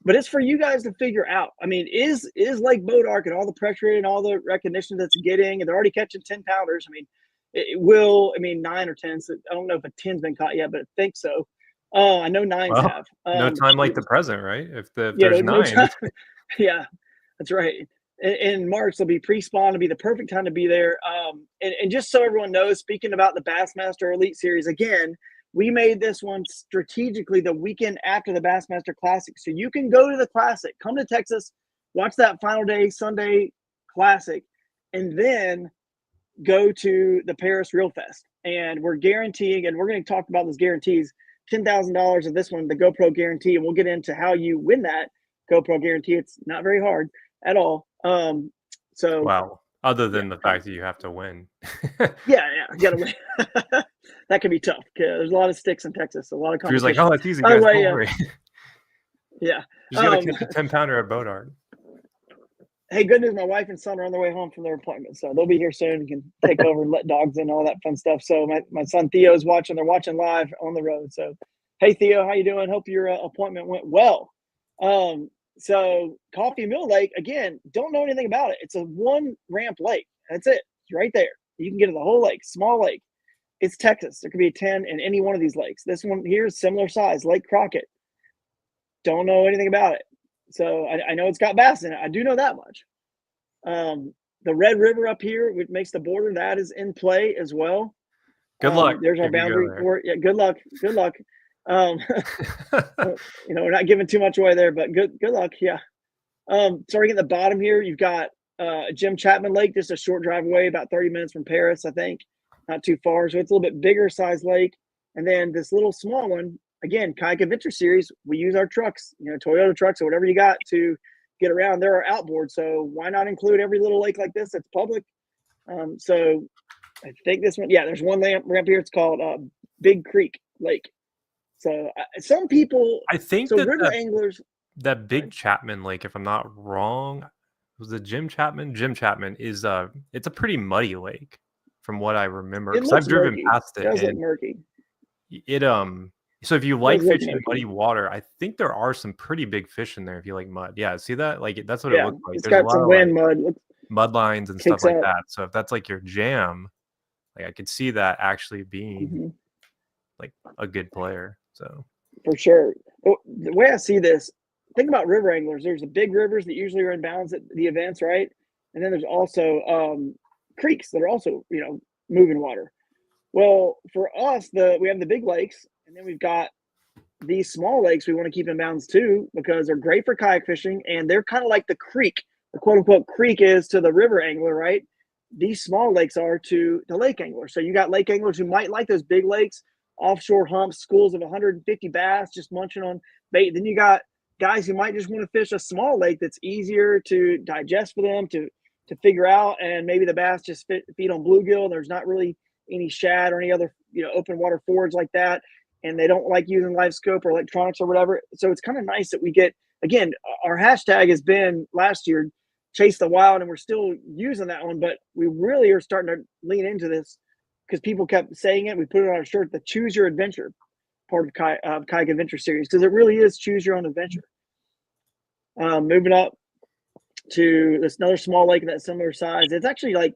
But it's for you guys to figure out. I mean, is Lake Bodark and all the pressure and all the recognition that's getting, and they're already catching 10-pounders. I mean, it will. I mean, 9 or 10. So I don't know if a 10's been caught yet, but I think so. I know 9s have. No time like the present, right? If there's 9. Yeah, that's right. In March, there'll be pre-spawn. It'll be the perfect time to be there. And just so everyone knows, speaking about the Bassmaster Elite Series, again, we made this one strategically the weekend after the Bassmaster Classic. So you can go to the Classic, come to Texas, watch that final day, Sunday Classic, and then go to the Paris Reel Fest. And we're guaranteeing, and we're going to talk about those guarantees, $10,000 of this one, the GoPro guarantee, and we'll get into how you win that GoPro guarantee. It's not very hard at all. Wow. Other than the fact that you have to win. Yeah, you got to win. That can be tough. There's a lot of sticks in Texas. A lot of competition. He was like, "Oh, it's easy, guys. Don't worry." Yeah. Just got to catch a 10-pounder at Bodark. Hey, good news. My wife and son are on their way home from their appointment, so they'll be here soon and can take over and let dogs in, all that fun stuff. So my son Theo is watching. They're watching live on the road. So, hey Theo, how you doing? Hope your appointment went well. So Coffee Mill Lake, again, don't know anything about it. It's a 1-ramp lake. That's it. It's right there. You can get to the whole lake, small lake. It's Texas. There could be a 10 in any one of these lakes. This one here is similar size, Lake Crockett. Don't know anything about it. So I know it's got bass in it. I do know that much. The Red River up here, which makes the border, that is in play as well. Good luck. There's our boundary for it. Yeah, good luck. Good luck. We're not giving too much away there, but good luck. Yeah. Starting at the bottom here, you've got Jim Chapman Lake, just a short drive away, about 30 minutes from Paris, I think. Not too far. So it's a little bit bigger size lake. And then this little small one, again, Kayak Adventure Series, we use our trucks, Toyota trucks or whatever you got to get around. There are outboards. So why not include every little lake like this that's public? So I think this one, there's one ramp here. It's called Big Creek Lake. So some people, I think so river anglers. That Big Chapman Lake, if I'm not wrong, was it Jim Chapman? Jim Chapman is it's a pretty muddy lake from what I remember. Because I've driven past it. It does look murky. So if you like fishing muddy water, I think there are some pretty big fish in there if you like mud. Yeah, see that? Like that's what it looks like. It's got some wind mud. Mud lines and stuff like that. So if that's like your jam, like I could see that actually being like a good player. So for sure. The way I see this, think about river anglers. There's the big rivers that usually are in bounds at the events, right? And then there's also creeks that are also, moving water. Well, for us, we have the big lakes, and then we've got these small lakes we want to keep in bounds too, because they're great for kayak fishing, and they're kind of like the creek. The quote unquote creek is to the river angler, right? These small lakes are to the lake angler. So you got lake anglers who might like those big lakes, offshore humps, schools of 150 bass just munching on bait. Then you got guys who might just want to fish a small lake that's easier to digest for them to figure out, and maybe the bass just feed on bluegill. There's not really any shad or any other open water forage like that, and they don't like using live scope or electronics or whatever. So it's kind of nice that we get, again, our hashtag has been last year Chase the Wild, and we're still using that one, but we really are starting to lean into this because people kept saying it. We put it on our shirt, the Choose Your Adventure part of Kayak Adventure Series, because it really is choose your own adventure. Moving up to this another small lake of that similar size. It's actually like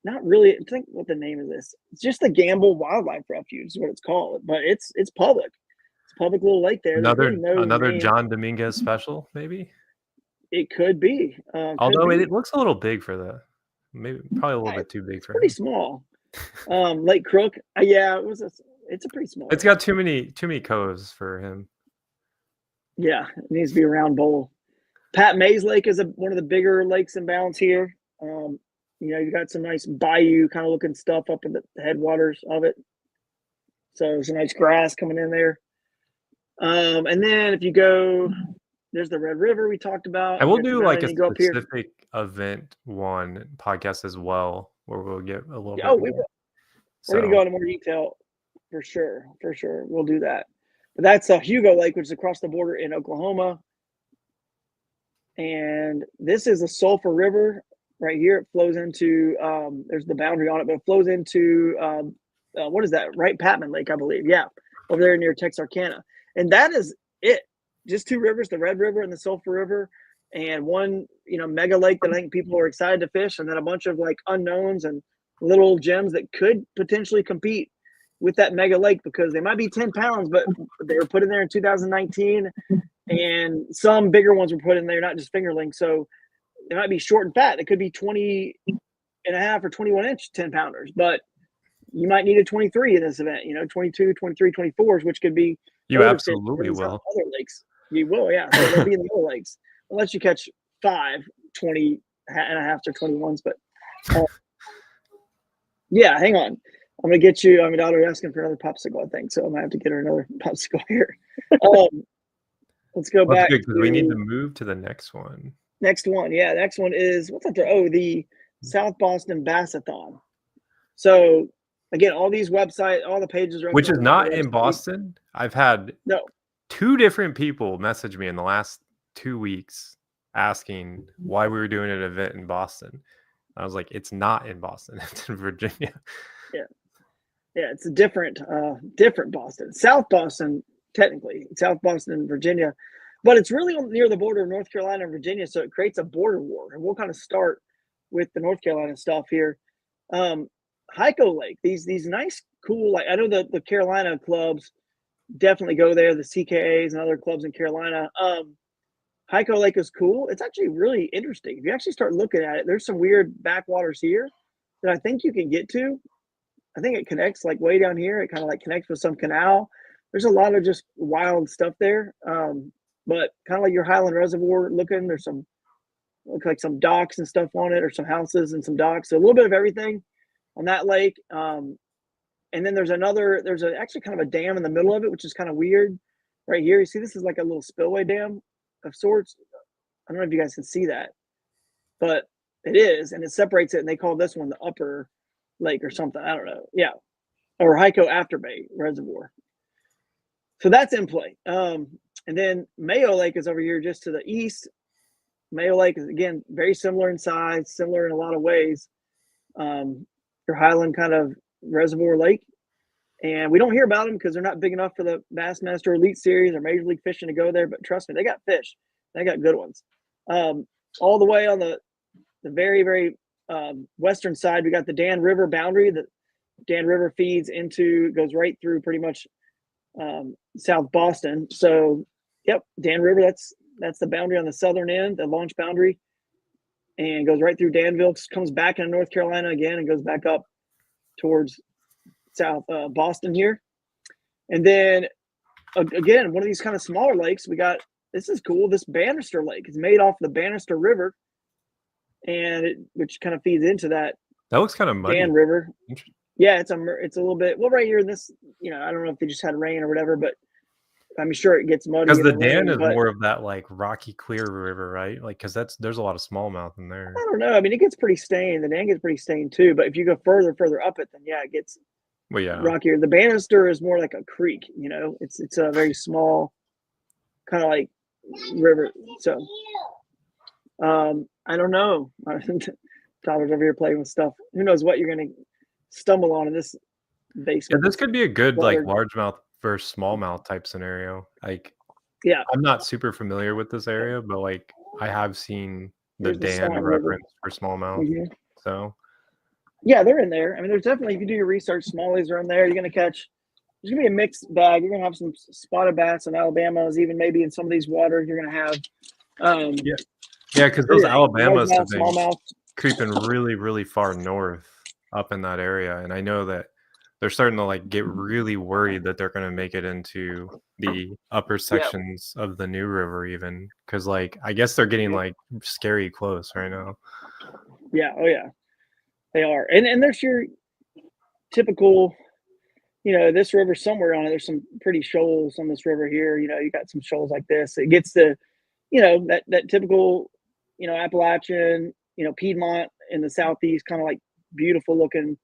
not really, I think what the name of this. It's just the Gamble Wildlife Refuge is what it's called, but it's public. It's a public little lake there. Another John Dominguez special, maybe. It could be. Although it looks a little big for probably a little bit too big for pretty small. Lake Crook. It's a pretty small. It's got too many coves for him. Yeah, it needs to be a round bowl. Pat Mays Lake is one of the bigger lakes in bounds here. You've got some nice bayou kind of looking stuff up in the headwaters of it. So there's a nice grass coming in there. And then if you go, there's the Red River we talked about. I will do like a specific event one podcast as well, where we'll get a little bit more. We're going to go into more detail for sure. For sure. We'll do that. But that's Hugo Lake, which is across the border in Oklahoma. And this is the Sulphur River right here. It flows into, there's the boundary on it, but it flows into, what is that? Right, Patman Lake, I believe. Yeah, over there near Texarkana. And that is it. Just two rivers, the Red River and the Sulphur River, and one, mega lake that I think people are excited to fish, and then a bunch of like unknowns and little gems that could potentially compete with that mega lake, because they might be 10 pounds, but they were put in there in 2019, and some bigger ones were put in there, not just fingerling. So they might be short and fat. They could be 20 and a half or 21 inch 10 pounders, but you might need a 23 in this event, 22, 23, 24s, which could be. You absolutely will. Other lakes. You will, yeah. So they'll be in the other lakes, unless you catch 5 20 and a half or 21s. But yeah, hang on. I'm going to get you. My daughter asking for another popsicle, I think. So I might have to get her another popsicle here. Let's go back. Good, because we need to move to the next one. Next one. Yeah. Next one is, what's up there? Oh, the South Boston Bassathon. So again, all these websites, all the pages are. Which is not in Boston. I've had 2 different people message me in the last 2 weeks asking why we were doing an event in Boston. I was like, it's not in Boston, it's in Virginia. Yeah, it's a different Boston, South Boston, technically, South Boston and Virginia, but it's really near the border of North Carolina and Virginia, so it creates a border war. And we'll kind of start with the North Carolina stuff here. Hyco Lake, these nice, cool, like I know the Carolina clubs definitely go there, the CKAs and other clubs in Carolina. Hyco Lake is cool. It's actually really interesting. If you actually start looking at it, there's some weird backwaters here that I think you can get to. I think it connects like way down here. It kind of like connects with some canal. There's a lot of just wild stuff there. But kind of like your Highland Reservoir looking, there's some, look like some docks and stuff on it, or some houses and some docks. So a little bit of everything on that lake. And then there's actually kind of a dam in the middle of it, which is kind of weird right here. You see, this is like a little spillway dam of sorts. I don't know if you guys can see that, but it is, and it separates it, and they call this one the upper lake or something. I don't know. Yeah. Or Hyco Afterbay Reservoir. So that's in play. And then Mayo Lake is over here just to the east. Mayo Lake is, again, very similar in size, similar in a lot of ways. Your Highland kind of reservoir lake. And we don't hear about them because they're not big enough for the Bassmaster Elite Series or Major League Fishing to go there. But trust me, they got fish. They got good ones. All the way on the very, very western side, we got the Dan River boundary. The Dan River goes right through pretty much South Boston. So, yep, Dan River, that's the boundary on the southern end, the launch boundary, and goes right through Danville, comes back into North Carolina again, and goes back up towards South Boston here. And then again, one of these kind of smaller lakes, we got, this is cool, this Bannister Lake. It's made off the Bannister River, and which kind of feeds into that looks kind of muddy. Dan River. Yeah, it's a little bit, well, right here in this, I don't know if they just had rain or whatever, but I'm sure it gets muddy. Because the Dan is more of that like rocky clear river, right? Like, because there's a lot of smallmouth in there. I don't know. I mean, it gets pretty stained. The Dan gets pretty stained too. But if you go further up it, then yeah, it gets rockier. The Bannister is more like a creek. It's a very small kind of like river. So, I don't know. Tyler's over here playing with stuff. Who knows what you're going to stumble on in this basement? Yeah, this could be a good like largemouth versus smallmouth type scenario. Like, yeah, I'm not super familiar with this area, but like I have seen the Dan reference for smallmouth. Mm-hmm. So yeah, they're in there. I mean, there's definitely, if you do your research, smallies are in there. You're going to catch, there's going to be a mixed bag. You're going to have some spotted bass and Alabamas, even maybe in some of these waters. You're going to have yeah, because those Alabamas have been creeping really, really far north up in that area, and I know that they're starting to like get really worried that they're going to make it into the upper sections of the New River, even because like I guess they're getting like scary close right now. Yeah, oh yeah, they are, and there's your typical, this river somewhere on it. There's some pretty shoals on this river here. You got some shoals like this. It gets to, that typical, Appalachian, Piedmont in the southeast, kind of like beautiful looking,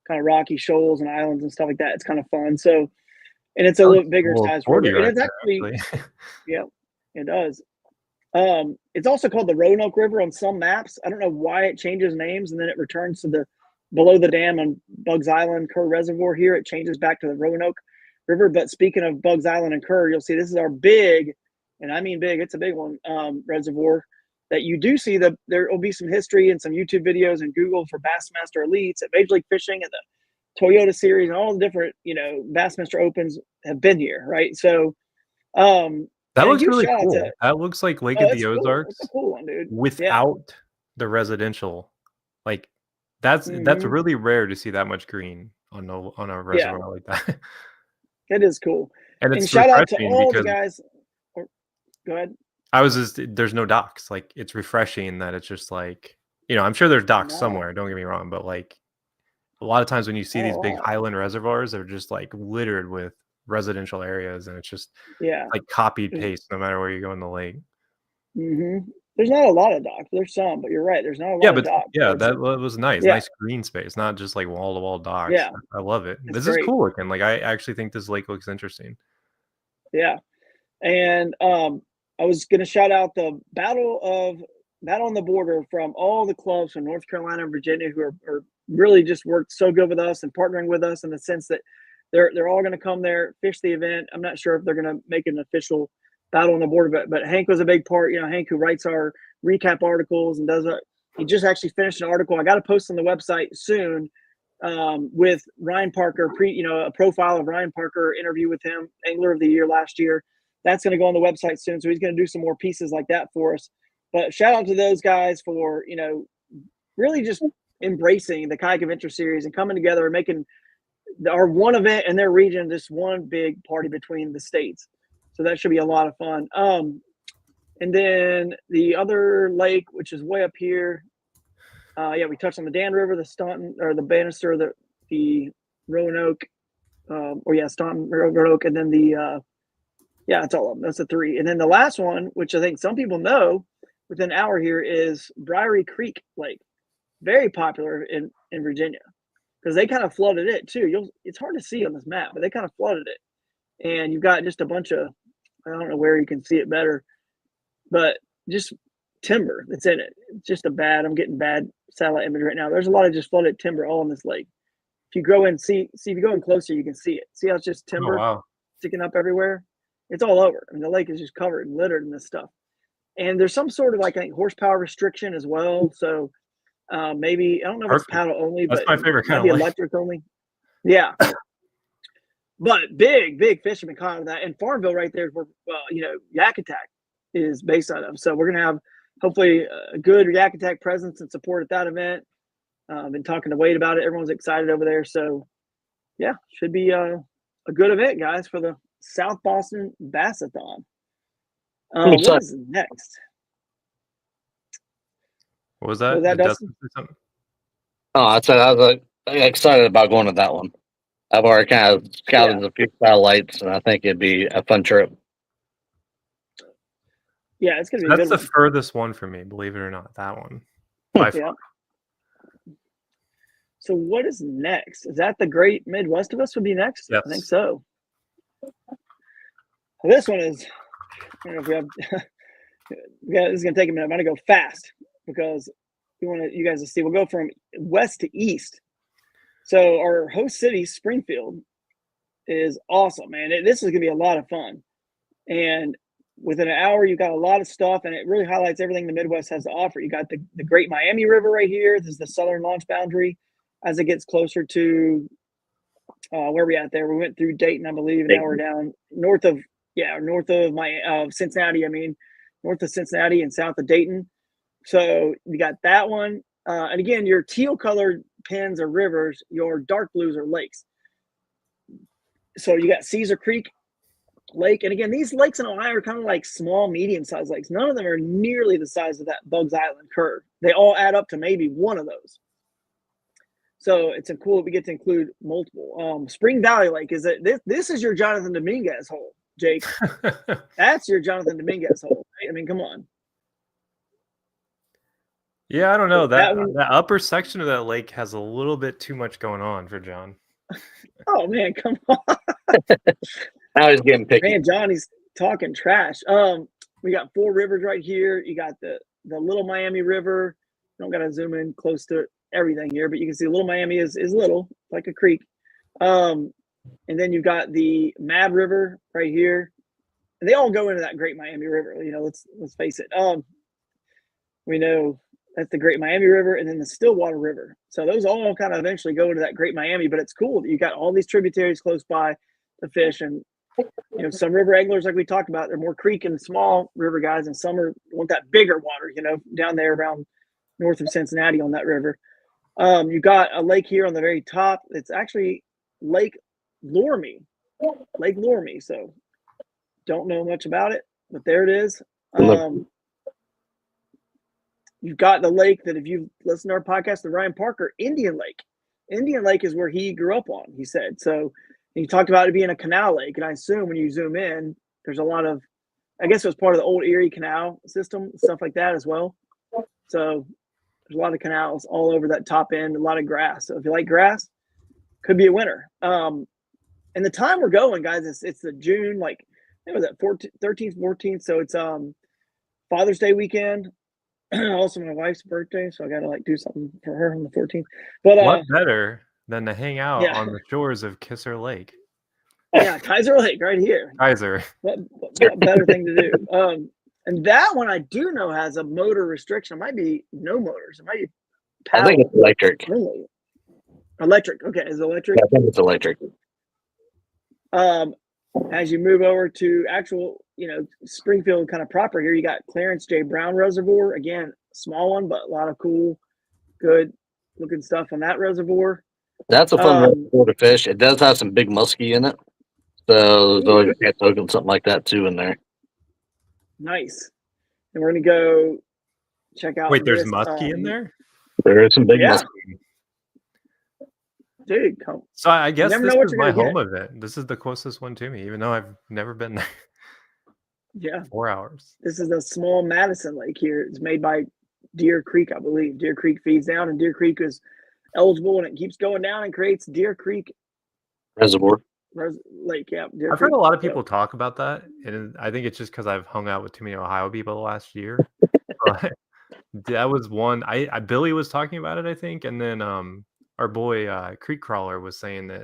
kind of rocky shoals and islands and stuff like that. It's kind of fun. So, and it's a little bigger size river. And it's actually, yeah, it does. It's also called the Roanoke River on some maps. I don't know why it changes names and then it returns to below the dam on Bugs Island, Kerr Reservoir here. It changes back to the Roanoke River. But speaking of Bugs Island and Kerr, you'll see this is our big, and I mean big, it's a big one, reservoir that you do see there will be some history and some YouTube videos and Google for Bassmaster Elites at Major League Fishing and the Toyota Series and all the different, Bassmaster Opens have been here, right? So that looks really cool. That looks like Lake of the Ozarks. It's a cool one, dude. Without the residential. Like that's really rare to see that much green on a reservoir like that. It is cool. And it's shout out to all the guys. Go ahead. There's no docks. Like it's refreshing that it's just like, I'm sure there's docks somewhere, don't get me wrong, but like a lot of times when you see these big Highland reservoirs, they're just like littered with residential areas, and it's just like copied paste no matter where you go in the lake. Mm-hmm. There's not a lot of docks. There's some, but you're right. There's not a lot of docks. Yeah, that was nice. Yeah. Nice green space, not just like wall to wall docks. Yeah. I love it. This great. Is cool looking. Like I actually think this lake looks interesting. Yeah. And I was going to shout out the Battle on the Border from all the clubs from North Carolina and Virginia who are really just worked so good with us and partnering with us in the sense that they're all going to come there, fish the event. I'm not sure if they're going to make an official Battle on the Border, but Hank was a big part. Hank who writes our recap articles and he just actually finished an article. I got to post on the website soon with Ryan Parker, a profile of Ryan Parker, interview with him, Angler of the Year last year. That's going to go on the website soon. So he's going to do some more pieces like that for us. But shout out to those guys for, really just embracing the Kayak Adventure Series and coming together and making our one event in their region just one big party between the states. So that should be a lot of fun. And then the other lake, which is way up here. We touched on the Dan River, the Staunton, or the Bannister, the Roanoke, Staunton, Roanoke, and then it's all of them. That's the three. And then the last one, which I think some people know within an hour here, is Briery Creek Lake. Very popular in Virginia because they kind of flooded it too. It's hard to see on this map, but they kind of flooded it. And you've got just a bunch of, I don't know where you can see it better, but just timber that's in it. It's just I'm getting bad satellite image right now. There's a lot of just flooded timber all in this lake. If you go in, see if you go in closer, you can see it. See how it's just timber sticking up everywhere? It's all over. I mean, the lake is just covered and littered in this stuff. And there's some sort of I think horsepower restriction as well. So maybe, I don't know if it's paddle only, that's but my favorite kind of electric only. Yeah. But big fish have been caught with that. And Farmville right there is where, Yak Attack is based out of. So we're going to have hopefully a good Yak Attack presence and support at that event. Been talking to Wade about it. Everyone's excited over there. So, yeah, should be a good event, guys, for the South Boston Bassathon. What is next? What was that? Was that Dustin? I said I was excited about going to that one. I've already kind of scouted a few satellites, and I think it'd be a fun trip. Yeah, it's going to be That's the furthest one for me, believe it or not, that one. Yeah. So what is next? Is that the Great Midwestivus would be next? Yes. I think so. This one is, I don't know if we have, this is going to take a minute. I'm going to go fast because we want you guys to see. We'll go from west to east. So our host city, Springfield, is awesome, man. This is going to be a lot of fun. And within an hour, you've got a lot of stuff, and it really highlights everything the Midwest has to offer. You got the Great Miami River right here. This is the southern launch boundary. As it gets closer to where are we at there? We went through Dayton, I believe, and now we're down north of Cincinnati. North of Cincinnati and south of Dayton. So you got that one. And again, your teal colored pins are rivers, your dark blues are lakes. So you got Caesar Creek Lake. And again, these lakes in Ohio are kind of like small, medium-sized lakes. None of them are nearly the size of that Bugs Island curve. They all add up to maybe one of those. So it's cool that we get to include multiple. Spring Valley Lake is this is your Jonathan Dominguez hole, Jake. That's your Jonathan Dominguez hole. Right? I mean, come on. Yeah, I don't know. That upper section of that lake has a little bit too much going on for John. Oh man, come on. Now he's getting picky. Man, Johnny's talking trash. We got 4 rivers right here. You got the Little Miami River. Don't gotta zoom in close to everything here, but you can see Little Miami is little, like a creek. And then you've got the Mad River right here. And they all go into that Great Miami River. Let's face it. We know that's the Great Miami River and then the Stillwater River. So those all kind of eventually go into that Great Miami, but it's cool that you got all these tributaries close by to fish. And some river anglers, like we talked about, they're more creek and small river guys, and some want that bigger water, down there around north of Cincinnati on that river. You got a lake here on the very top. It's actually Lake Loramie. So don't know much about it, but there it is. You've got the lake that, if you listen to our podcast, the Ryan Parker, Indian Lake. Indian Lake is where he grew up on, he said. So he talked about it being a canal lake. And I assume when you zoom in, there's a lot of, I guess it was part of the old Erie Canal system, stuff like that as well. So there's a lot of canals all over that top end, a lot of grass. So if you like grass, could be a winner. And the time we're going, guys, it's the June, like it was at 13th, 14th. So it's Father's Day weekend. Also my wife's birthday, so I gotta like do something for her on the 14th. But what better than to hang out yeah. on the shores of Kisser Lake? Yeah, Kaiser Lake right here. Kaiser. What better thing to do? And that one I do know has a motor restriction. It might be no motors. It might be paddle. I think it's electric. Only. Electric. Okay, is it electric? Yeah, I think it's electric. As you move over to actual, Springfield kind of proper here, you got Clarence J. Brown Reservoir. Again, small one, but a lot of cool, good looking stuff on that reservoir. That's a fun reservoir to fish. It does have some big muskie in it. So there's always a cat token, something like that too in there. Nice. And we're going to go check out. Wait, there's muskie in there? There is some big muskie. Dude, come. So I guess this is my home event. This is the closest one to me, even though I've never been there. Yeah. 4 hours. This is a small Madison Lake here. It's made by Deer Creek, I believe. Deer Creek feeds down, and Deer Creek is eligible, and it keeps going down and creates Deer Creek Reservoir. Lake, yeah. I've heard a lot of people talk about that, and I think it's just because I've hung out with too many Ohio people the last year. But that was one. Billy was talking about it, I think, and then our boy Creek Crawler was saying that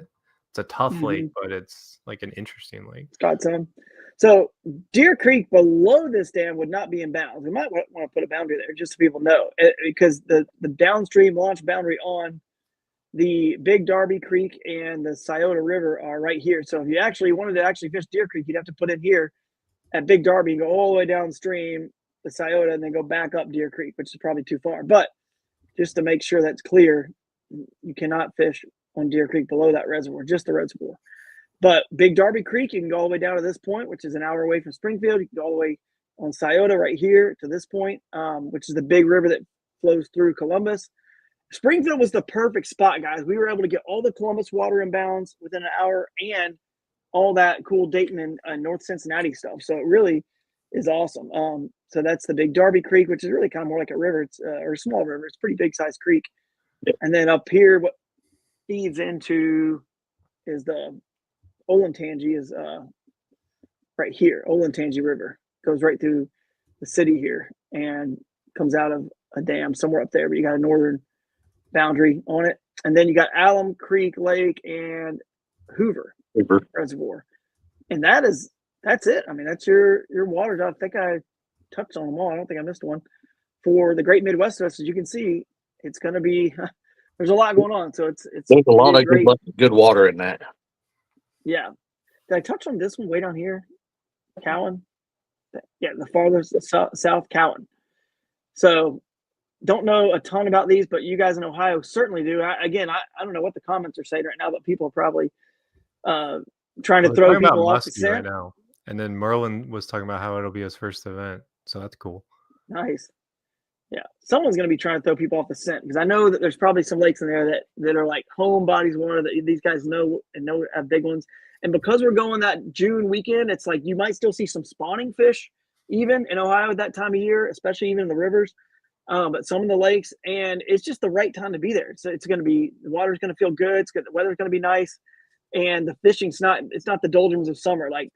it's a tough lake, but it's like an interesting lake. It's got some. So Deer Creek below this dam would not be in bounds. We might want to put a boundary there just so people know, because the downstream launch boundary on the Big Darby Creek and the Scioto River are right here. So if you actually wanted to fish Deer Creek, you'd have to put in here at Big Darby and go all the way downstream the Scioto and then go back up Deer Creek, which is probably too far. But just to make sure that's clear, you cannot fish on Deer Creek below that reservoir, just the reservoir. But Big Darby Creek, you can go all the way down to this point, which is an hour away from Springfield. You can go all the way on Scioto right here to this point, which is the big river that flows through Columbus. Springfield was the perfect spot, guys. We were able to get all the Columbus water inbounds within an hour and all that cool Dayton and North Cincinnati stuff. So it really is awesome. So that's the Big Darby Creek, which is really kind of more like a river. It's or a small river. It's a pretty big sized creek. And then up here, what feeds into is the Olentangy is right here. Olentangy River goes right through the city here and comes out of a dam somewhere up there. But you got a northern boundary on it, and then you got Alum Creek Lake and Hoover Reservoir, and that's it. I mean, that's your waters. I think I touched on them all. I don't think I missed one. For the Great Midwestivus, as you can see, it's going to be there's a lot going on. So it's there's a lot of good water in that. Yeah. Did I touch on this one way down here? Cowan? Yeah, the farthest south Cowan. So don't know a ton about these, but you guys in Ohio certainly do. I don't know what the comments are saying right now, but people are probably trying to throw people off the scent right now. And then Merlin was talking about how it'll be his first event, so that's cool. Nice. Yeah, someone's going to be trying to throw people off the scent, because I know that there's probably some lakes in there that are like home bodies water that these guys know have big ones. And because we're going that June weekend, it's like you might still see some spawning fish even in Ohio at that time of year, especially even in the rivers. But some of the lakes, and it's just the right time to be there. So it's going to be, the water's going to feel good. It's good. The weather's going to be nice. And the fishing's it's not the doldrums of summer, like,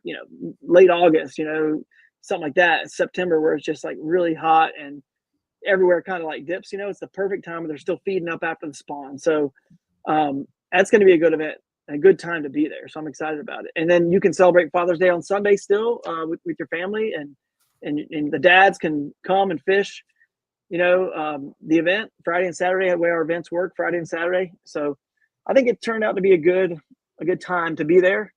late August, something like that. It's September, where it's just like really hot and everywhere kind of like dips. It's the perfect time where they're still feeding up after the spawn. So that's going to be a good event, a good time to be there. So I'm excited about it. And then you can celebrate Father's Day on Sunday still with your family, and the dads can come and fish. The event Friday and Saturday, the way our events work, Friday and Saturday. So I think it turned out to be a good time to be there.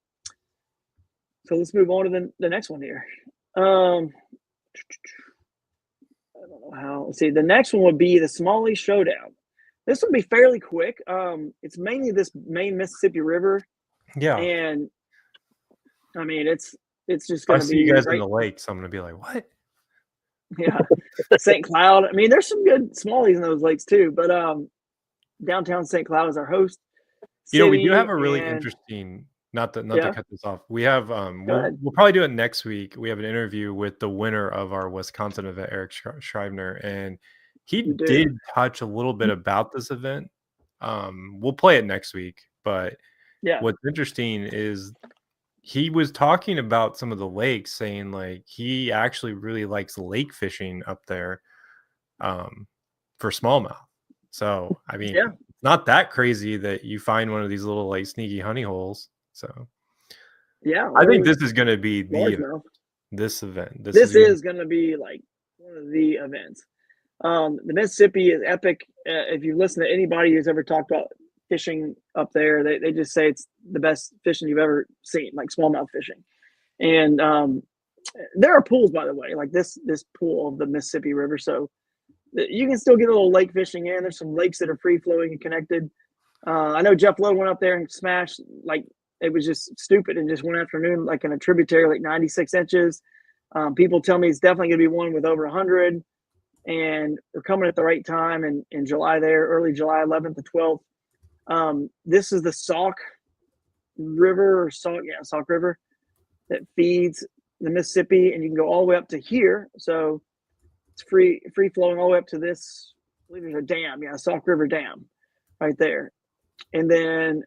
So let's move on to the next one here. I don't know how. Let's see. The next one would be the Smalley Showdown. This will be fairly quick. It's mainly this main Mississippi River. Yeah. And I mean, it's just going to be. I see you guys in the lake, so I'm going to be like, what? Yeah. St. Cloud. I mean, there's some good smallies in those lakes too, but downtown St. Cloud is our host. We do have a really interesting, not to cut this off. We have we'll probably do it next week. We have an interview with the winner of our Wisconsin event, Eric Schreibner, and he did touch a little bit about this event. We'll play it next week, but what's interesting is he was talking about some of the lakes, saying like he actually really likes lake fishing up there for smallmouth. So I mean, Yeah. it's not that crazy that you find one of these little like sneaky honey holes. So yeah, I think this is going to be largemouth. this event. This is going to be like one of the events. The Mississippi is epic. If you listen to anybody who's ever talked about fishing up there, they just say it's the best fishing you've ever seen, like smallmouth fishing. And there are pools, by the way, like this pool of the Mississippi River. So you can still get a little lake fishing in. There's some lakes that are free flowing and connected. I know Jeff Lowe went up there and smashed, like it was just stupid, and just one afternoon, like in a tributary, like 96 inches. People tell me it's definitely going to be one with over 100. And we're coming at the right time in July there, early July 11th to 12th. This is the Sauk River, Sauk River that feeds the Mississippi, and you can go all the way up to here. So it's free flowing all the way up to this. I believe there's a dam, Sauk River Dam right there. And then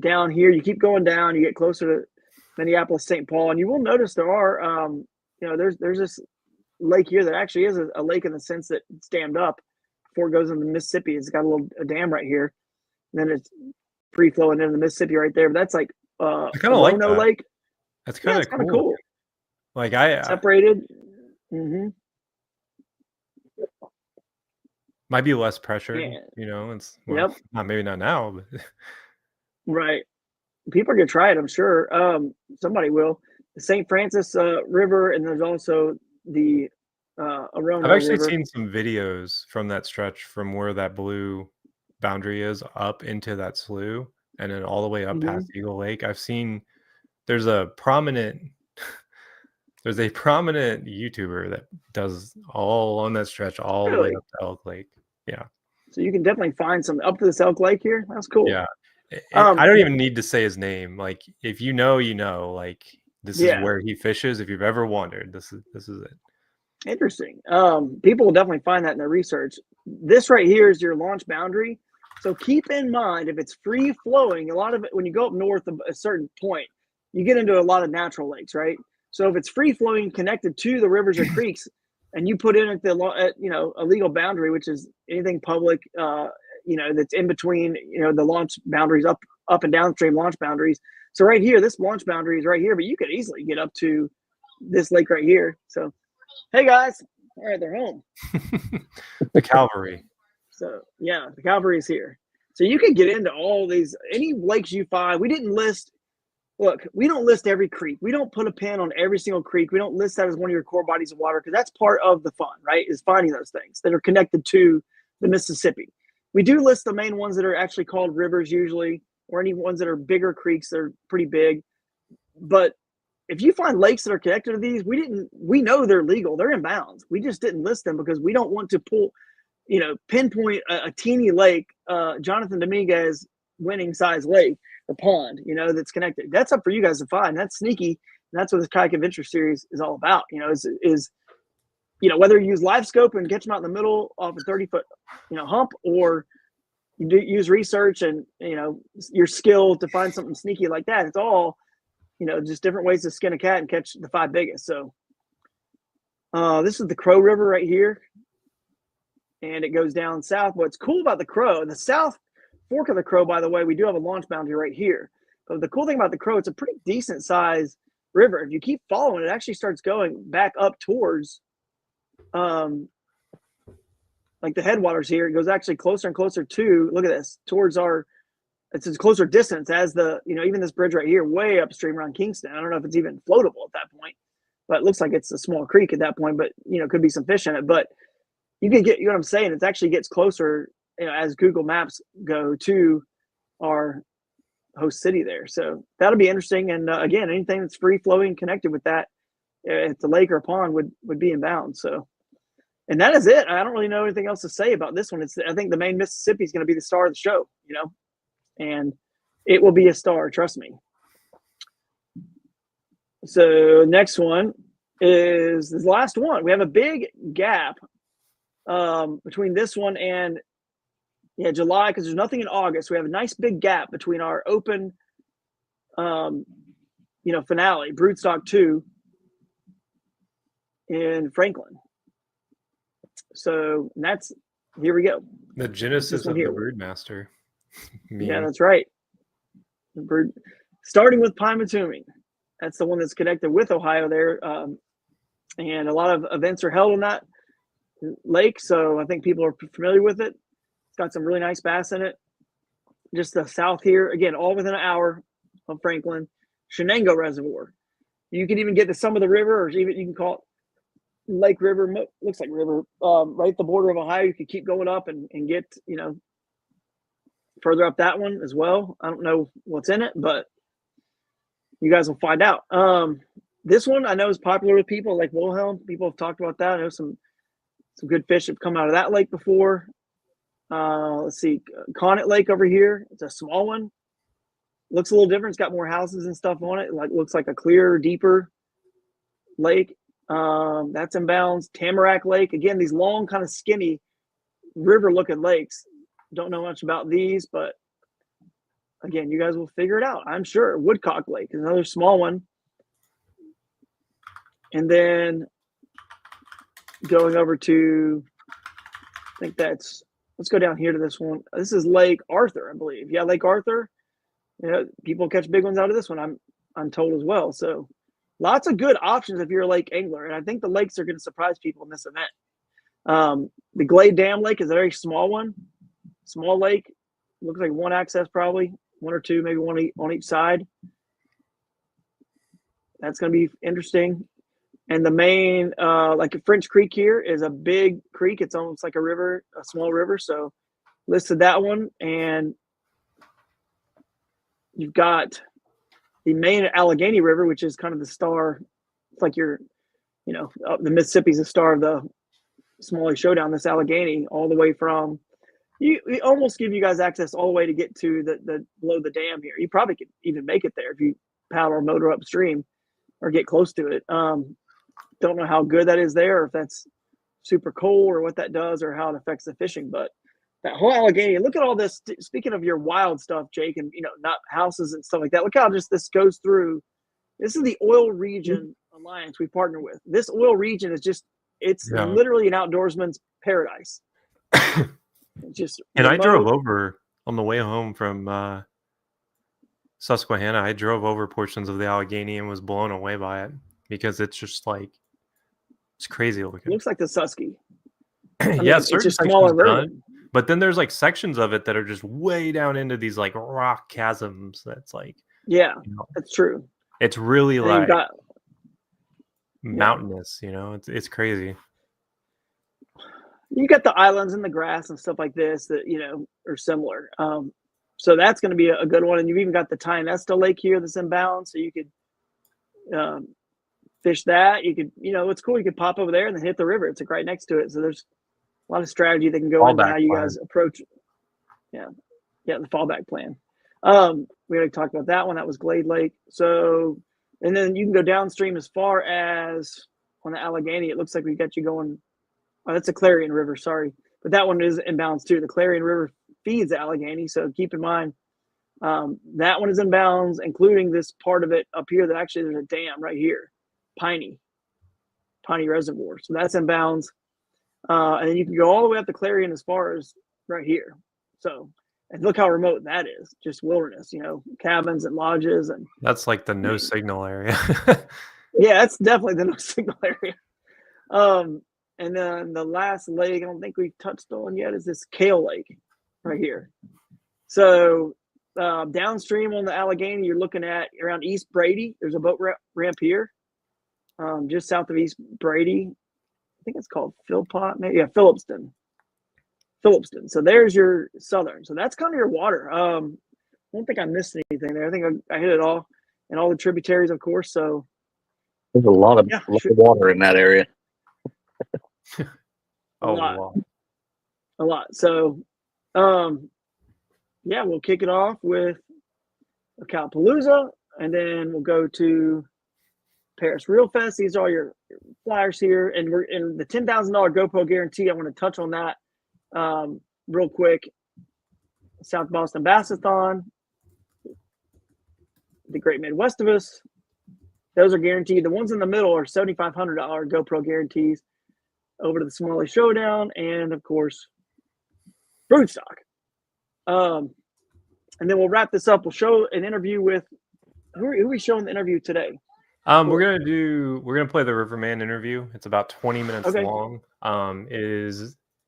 down here, you keep going down, you get closer to Minneapolis, St. Paul, and you will notice there are, there's this lake here that actually is a lake in the sense that it's dammed up before it goes into the Mississippi. It's got a dam right here, and then it's free flowing into the Mississippi right there. But that's like I kind of like that. Lake. That's kind of cool. Like separated. Mm-hmm. Might be less pressure. It's maybe not now, but right. People are gonna try it, I'm sure. Somebody will. The St. Francis River, and there's also the Arona. I've actually River. seen some videos from that stretch, from where that blue boundary is up into that slough, and then all the way up past Eagle Lake. I've seen there's a prominent YouTuber that does all on that stretch all the way up to Elk Lake. Yeah. So you can definitely find some up to this Elk Lake here. That's cool. Yeah. I don't even need to say his name. Like, if you know, like this is where he fishes. If you've ever wondered, this is it. Interesting. People will definitely find that in their research. This right here is your launch boundary. So keep in mind, if it's free flowing, a lot of it, when you go up north of a certain point, you get into a lot of natural lakes, right? So if it's free flowing, connected to the rivers or creeks, and you put in at a legal boundary, which is anything public, that's in between, the launch boundaries, up and downstream launch boundaries. So right here, this launch boundary is right here, but you could easily get up to this lake right here. So, hey guys, all right, they're home. The cavalry. So yeah, the cavalry is here. So you can get into all these, any lakes you find. We don't list every creek. We don't put a pin on every single creek. We don't list that as one of your core bodies of water, because that's part of the fun, right? Is finding those things that are connected to the Mississippi. We do list the main ones that are actually called rivers usually, or any ones that are bigger creeks that are pretty big. But if you find lakes that are connected to these, we know they're legal. They're in bounds. We just didn't list them because we don't want to pinpoint a teeny lake, Jonathan Dominguez winning size lake or pond, that's connected. That's up for you guys to find. That's sneaky. And that's what this Kayak Adventure series is all about, is whether you use live scope and catch them out in the middle off a 30-foot, hump, or you use research and, your skill to find something sneaky like that. It's all, just different ways to skin a cat and catch the 5 biggest. So this is the Crow River right here, and it goes down south. What's cool about the Crow, the South Fork of the Crow, by the way, we do have a launch boundary right here. But the cool thing about the Crow, it's a pretty decent size river. If you keep following, it actually starts going back up towards like the headwaters here. It goes actually closer and closer to, look at this, towards it's a closer distance as even this bridge right here, way upstream around Kingston. I don't know if it's even floatable at that point, but it looks like it's a small creek at that point, but could be some fish in it. But you can get, what I'm saying, it actually gets closer, as Google Maps go to our host city there. So that'll be interesting. And again, anything that's free flowing connected with that, if it's a lake or a pond, would be in bounds. So, and that is it. I don't really know anything else to say about this one. I think the main Mississippi is going to be the star of the show, and it will be a star, trust me. So next one is the last one. We have a big gap between this one and July, because there's nothing in August. We have a nice big gap between our open finale, Broodstock 2 in Franklin. So here we go. The genesis of the Broodmaster. Yeah, that's right. Starting with Pymatuming. That's the one that's connected with Ohio there. And a lot of events are held on that lake. So I think people are familiar with it. It's got some really nice bass in it. Just the south here, again, all within an hour of Franklin. Shenango Reservoir. You can even get to some of the river, or even you can call it Lake River. Looks like river. Right at the border of Ohio. You can keep going up and get, further up that one as well. I don't know what's in it, but you guys will find out. This one I know is popular with people like Wilhelm. People have talked about that. I know some good fish have come out of that lake before. Let's see, Connet Lake over here. It's a small one. Looks a little different. It's got more houses and stuff on it. Looks like a clearer, deeper lake. That's in bounds. Tamarack Lake. Again, these long, kind of skinny river-looking lakes. Don't know much about these, but again, you guys will figure it out, I'm sure. Woodcock Lake is another small one. And then going over to, I think let's go down here to this one. This is Lake Arthur, I believe. Yeah, Lake Arthur. People catch big ones out of this one, I'm told as well. So lots of good options if you're a lake angler. And I think the lakes are going to surprise people in this event. The Glade Dam Lake is a very small one. Small lake. Looks like one access probably. One or two, maybe one on each side. That's going to be interesting. And the main, like a French Creek here, is a big creek. It's almost like a river, a small river. So listed that one. And you've got the main Allegheny River, which is kind of the star. It's like the Mississippi's the star of the Smalley Showdown, this Allegheny, all the way from, we almost give you guys access all the way to get to the below the dam here. You probably could even make it there if you paddle or motor upstream or get close to it. Don't know how good that is there, or if that's super cold or what that does or how it affects the fishing. But that whole Allegheny, look at all this. Speaking of your wild stuff, Jake, and not houses and stuff like that. Look how just this goes through. This is the Oil Region Alliance we partner with. This oil region is it's literally an outdoorsman's paradise. And I drove over on the way home from Susquehanna. I drove over portions of the Allegheny and was blown away by it because it's just it's crazy looking. It looks like the Susky. Yeah, it's just smaller road. But then there's sections of it that are just way down into these rock chasms. That's that's true. It's really mountainous. It's crazy. You got the islands and the grass and stuff like this that are similar. So that's going to be a good one. And you've even got the Tionesta Lake here that's in bounds, so you could fish that. You could, it's cool. You could pop over there and then hit the river. It's right next to it. So there's a lot of strategy that can go into how you guys approach it. Yeah, the fallback plan. We already talked about that one. That was Glade Lake. So, and then you can go downstream as far as on the Allegheny. It looks like we got you going. Oh, that's a Clarion River, sorry. But that one is in bounds too. The Clarion River feeds the Allegheny, so keep in mind that one is in bounds, including this part of it up here that actually there's a dam right here, Piney Reservoir. So that's in bounds. And then you can go all the way up to Clarion as far as right here. So, and look how remote that is, just wilderness, cabins and lodges. And that's like the no signal area. Yeah, that's definitely the no signal area. And then the last lake I don't think we've touched on yet is this Kale Lake right here. So downstream on the Allegheny, you're looking at around East Brady. There's a boat ramp here, just south of East Brady. I think it's called Philpott, maybe. Yeah, Phillipston. So there's your southern. So that's kind of your water. I don't think I missed anything there. I think I hit it all, and all the tributaries, of course. So there's a lot of water in that area. A lot. So, we'll kick it off with Ocalapalooza, and then we'll go to Paris Reel Fest. These are all your flyers here, and we're in the $10,000 GoPro guarantee. I want to touch on that real quick. South Boston Bassathon, the Great Midwestivus, Those are guaranteed. The ones in the middle are $7,500 GoPro guarantees. Over to the Smalley Showdown, and of course, Broodstock. And then we'll wrap this up. We'll show an interview with who are we showing the interview today? We're gonna play the Riverman interview. It's about 20 minutes long.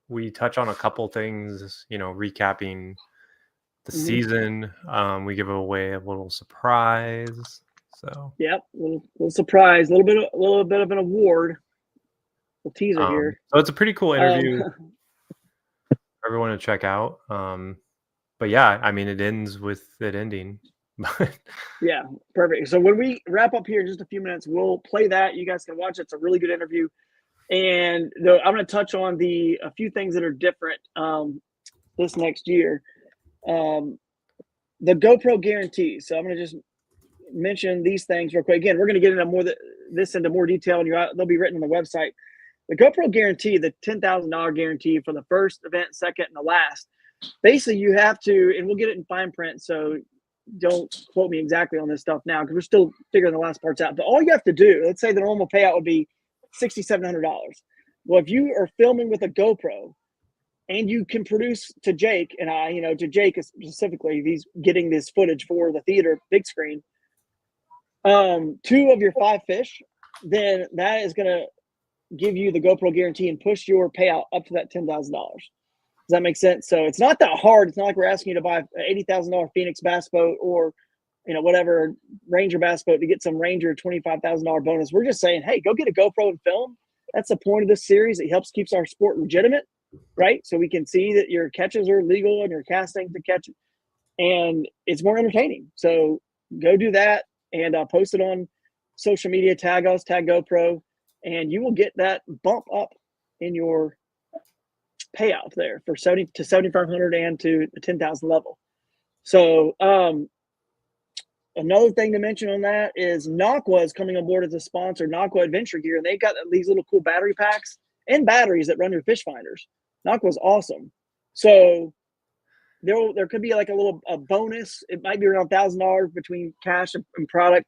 We touch on a couple things, recapping the season. We give away a little surprise. So little surprise, a little bit of an award. We'll teaser here. So it's a pretty cool interview. Everyone to check out. But yeah, I mean, it ends with it ending. Yeah, perfect. So when we wrap up here in just a few minutes, we'll play that. You guys can watch it. It's a really good interview. And I'm going to touch on a few things that are different this next year. The GoPro guarantees. So I'm going to just mention these things real quick. Again, we're going to get into into more detail, and they'll be written on the website. The GoPro guarantee, the $10,000 guarantee for the first event, second, and the last. Basically, you have to, and we'll get it in fine print, so don't quote me exactly on this stuff now because we're still figuring the last parts out. But all you have to do, let's say the normal payout would be $6,700. Well, if you are filming with a GoPro and you can produce to Jake and I, to Jake specifically, he's getting this footage for the theater big screen, 2 of your 5 fish, then that is going to give you the GoPro guarantee and push your payout up to that $10,000. Does that make sense? So it's not that hard. It's not like we're asking you to buy an $80,000 Phoenix bass boat or, whatever Ranger bass boat to get some Ranger $25,000 bonus. We're just saying, hey, go get a GoPro and film. That's the point of this series. It helps keeps our sport legitimate, right? So we can see that your catches are legal and you're casting to catch it. And it's more entertaining. So go do that and post it on social media. Tag us, tag GoPro, and you will get that bump up in your payout there for $70,000 to $7,500 and to the $10,000 level. So another thing to mention on that is Naqua is coming on board as a sponsor, Naqua Adventure Gear, and they've got these little cool battery packs and batteries that run your fish finders. Naqua's awesome. So there could be like a bonus. It might be around $1,000 between cash and product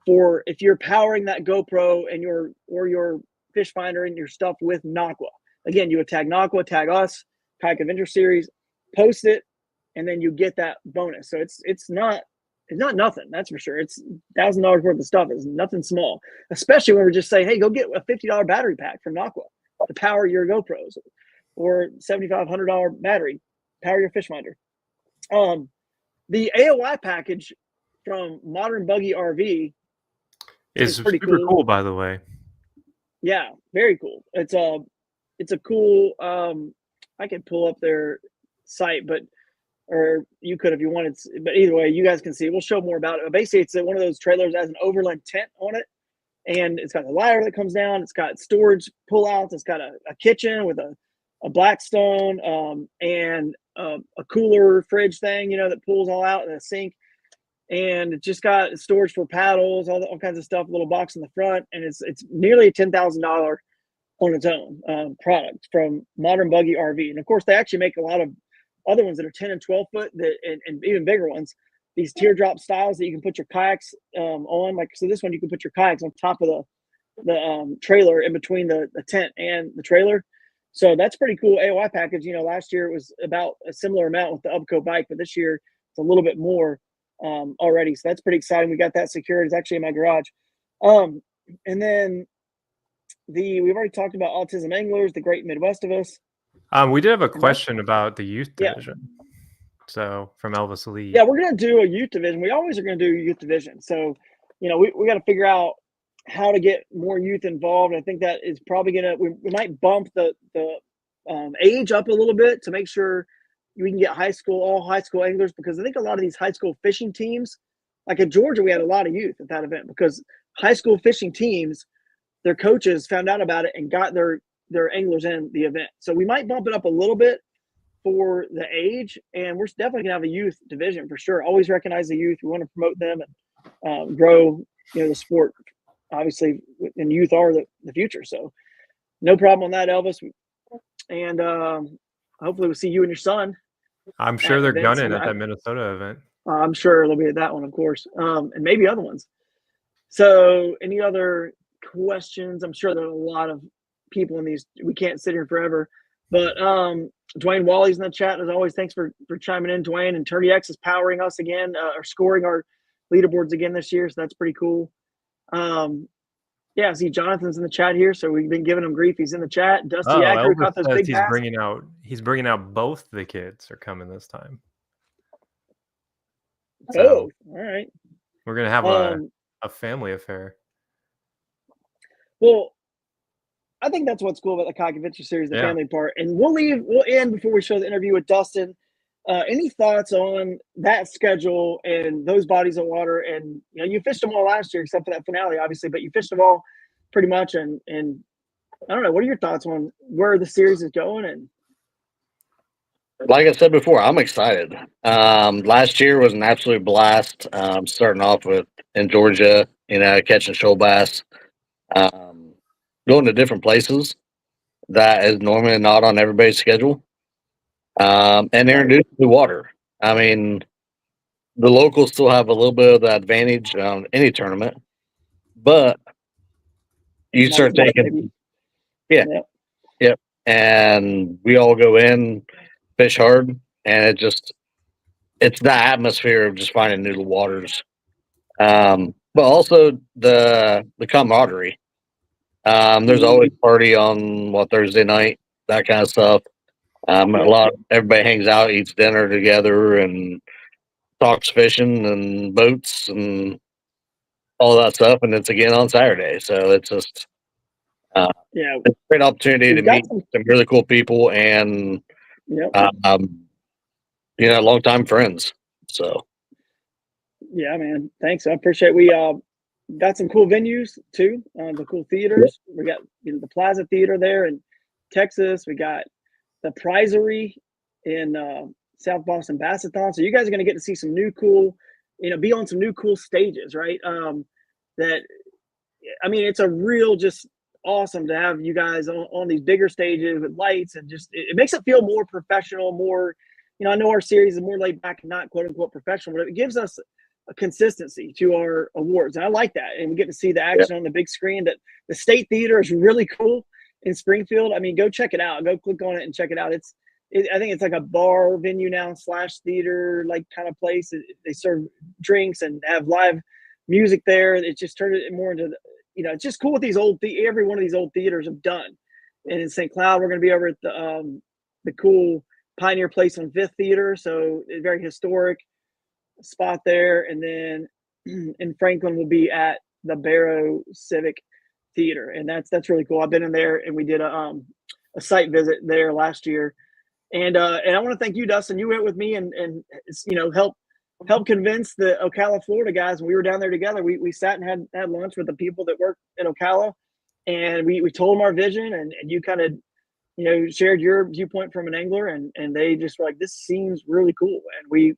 for if you're powering that GoPro and your fish finder and your stuff with Naqua. Again, you would tag Naqua, tag us, Kayak Adventure Series, post it, and then you get that bonus. So it's not nothing, that's for sure. It's $1,000 worth of stuff. It's nothing small, especially when we're just saying, hey, go get a $50 battery pack from Naqua to power your GoPros, or $7,500 battery, power your fish finder. The AOI package from Modern Buggy RV is pretty super cool, by the way. Yeah, very cool. It's a cool. I could pull up their site, or you could if you wanted. But either way, you guys can see. We'll show more about it. Basically, it's one of those trailers that has an overland tent on it, and it's got a ladder that comes down. It's got storage pullouts. It's got a kitchen with a Blackstone and a cooler fridge thing, that pulls all out, and a sink. And it's just got storage for paddles, all kinds of stuff, a little box in the front, and it's nearly $10,000 on its own product from Modern Buggy RV. And of course, they actually make a lot of other ones that are 10 and 12 foot and even bigger ones. These teardrop styles that you can put your kayaks on. So this one, you can put your kayaks on top of the trailer in between the tent and the trailer. So that's pretty cool AOI package. Last year it was about a similar amount with the Ubco bike, but this year it's a little bit more already. So that's pretty exciting. We got that secured. It's actually in my garage. And then we've already talked about Autism Anglers, the Great Midwestivus. We did have a question about the youth division. Yeah. So from Elvis Lee. Yeah, we're going to do a youth division. We always are going to do a youth division. So, we got to figure out how to get more youth involved. I think that is probably going to, we might bump the age up a little bit to make sure we can get all high school anglers, because I think a lot of these high school fishing teams, like at Georgia, we had a lot of youth at that event because high school fishing teams, their coaches found out about it and got their anglers in the event. So we might bump it up a little bit for the age, and we're definitely gonna have a youth division for sure. Always recognize the youth. We want to promote them and grow, the sport. Obviously, and youth are the future. So no problem on that, Elvis. And hopefully we'll see you and your son. I'm sure they're gunning at that Minnesota event. I'm sure they'll be at that one, of course, and maybe other ones. So any other questions? I'm sure there are a lot of people in these. We can't sit here forever. But Dwayne Wally's in the chat. As always, thanks for chiming in, Dwayne. And Turdy X is powering us again, or scoring our leaderboards again this year. So that's pretty cool. Yeah, I see Jonathan's in the chat here. So we've been giving him grief. He's in the chat. Dusty Acker Elvis caught those says big he's passes. bringing out both the kids are coming this time. So, all right. We're going to have a family affair. Well, I think that's what's cool about the Kayak Adventure Series, the family part. And we'll end before we show the interview with Dustin. Any thoughts on that schedule and those bodies of water? And you fished them all last year, except for that finale, obviously, but you fished them all pretty much. And I don't know, what are your thoughts on where the series is going? And like I said before, I'm excited. Last year was an absolute blast. Starting off with in Georgia, catching shoal bass, going to different places that is normally not on everybody's schedule. And they're introduced to water. I mean, the locals still have a little bit of the advantage on any tournament, but you start taking, yep. And we all go in, fish hard, and it's the atmosphere of just finding new waters. But also the camaraderie. There's always a party on Thursday night, that kind of stuff. Everybody hangs out, eats dinner together, and talks fishing and boats and all that stuff. And it's again on Saturday, so it's just it's a great opportunity to meet some really cool people and longtime friends. So yeah, man, thanks. I appreciate it. We got some cool venues too, the cool theaters. We got the Plaza Theater there in Texas. We got the Prizery in South Boston Bassathon. So you guys are going to get to see some new cool, be on some new cool stages, right? It's a real just awesome to have you guys on these bigger stages with lights, and just it makes it feel more professional, more, I know our series is more laid back and not quote unquote professional, but it gives us a consistency to our awards. And I like that. And we get to see the action on the big screen. That the State Theater is really cool in Springfield. I mean, go check it out. Go click on it and check it out. I think it's like a bar venue now / theater like kind of place. They serve drinks and have live music there. It just turned it more into, it's just cool what these every one of these old theaters have done. And in St. Cloud, we're going to be over at the cool Pioneer Place on 5th Theater. So a very historic spot there. And then in Franklin, we'll be at the Barrow Civic Theater. And that's really cool. I've been in there, and we did a site visit there last year. And I want to thank you, Dustin. You went with me and help convince the Ocala, Florida guys. When we were down there together, we sat and had lunch with the people that work in Ocala, and we told them our vision, and you kind of shared your viewpoint from an angler, and they just were like, this seems really cool, and we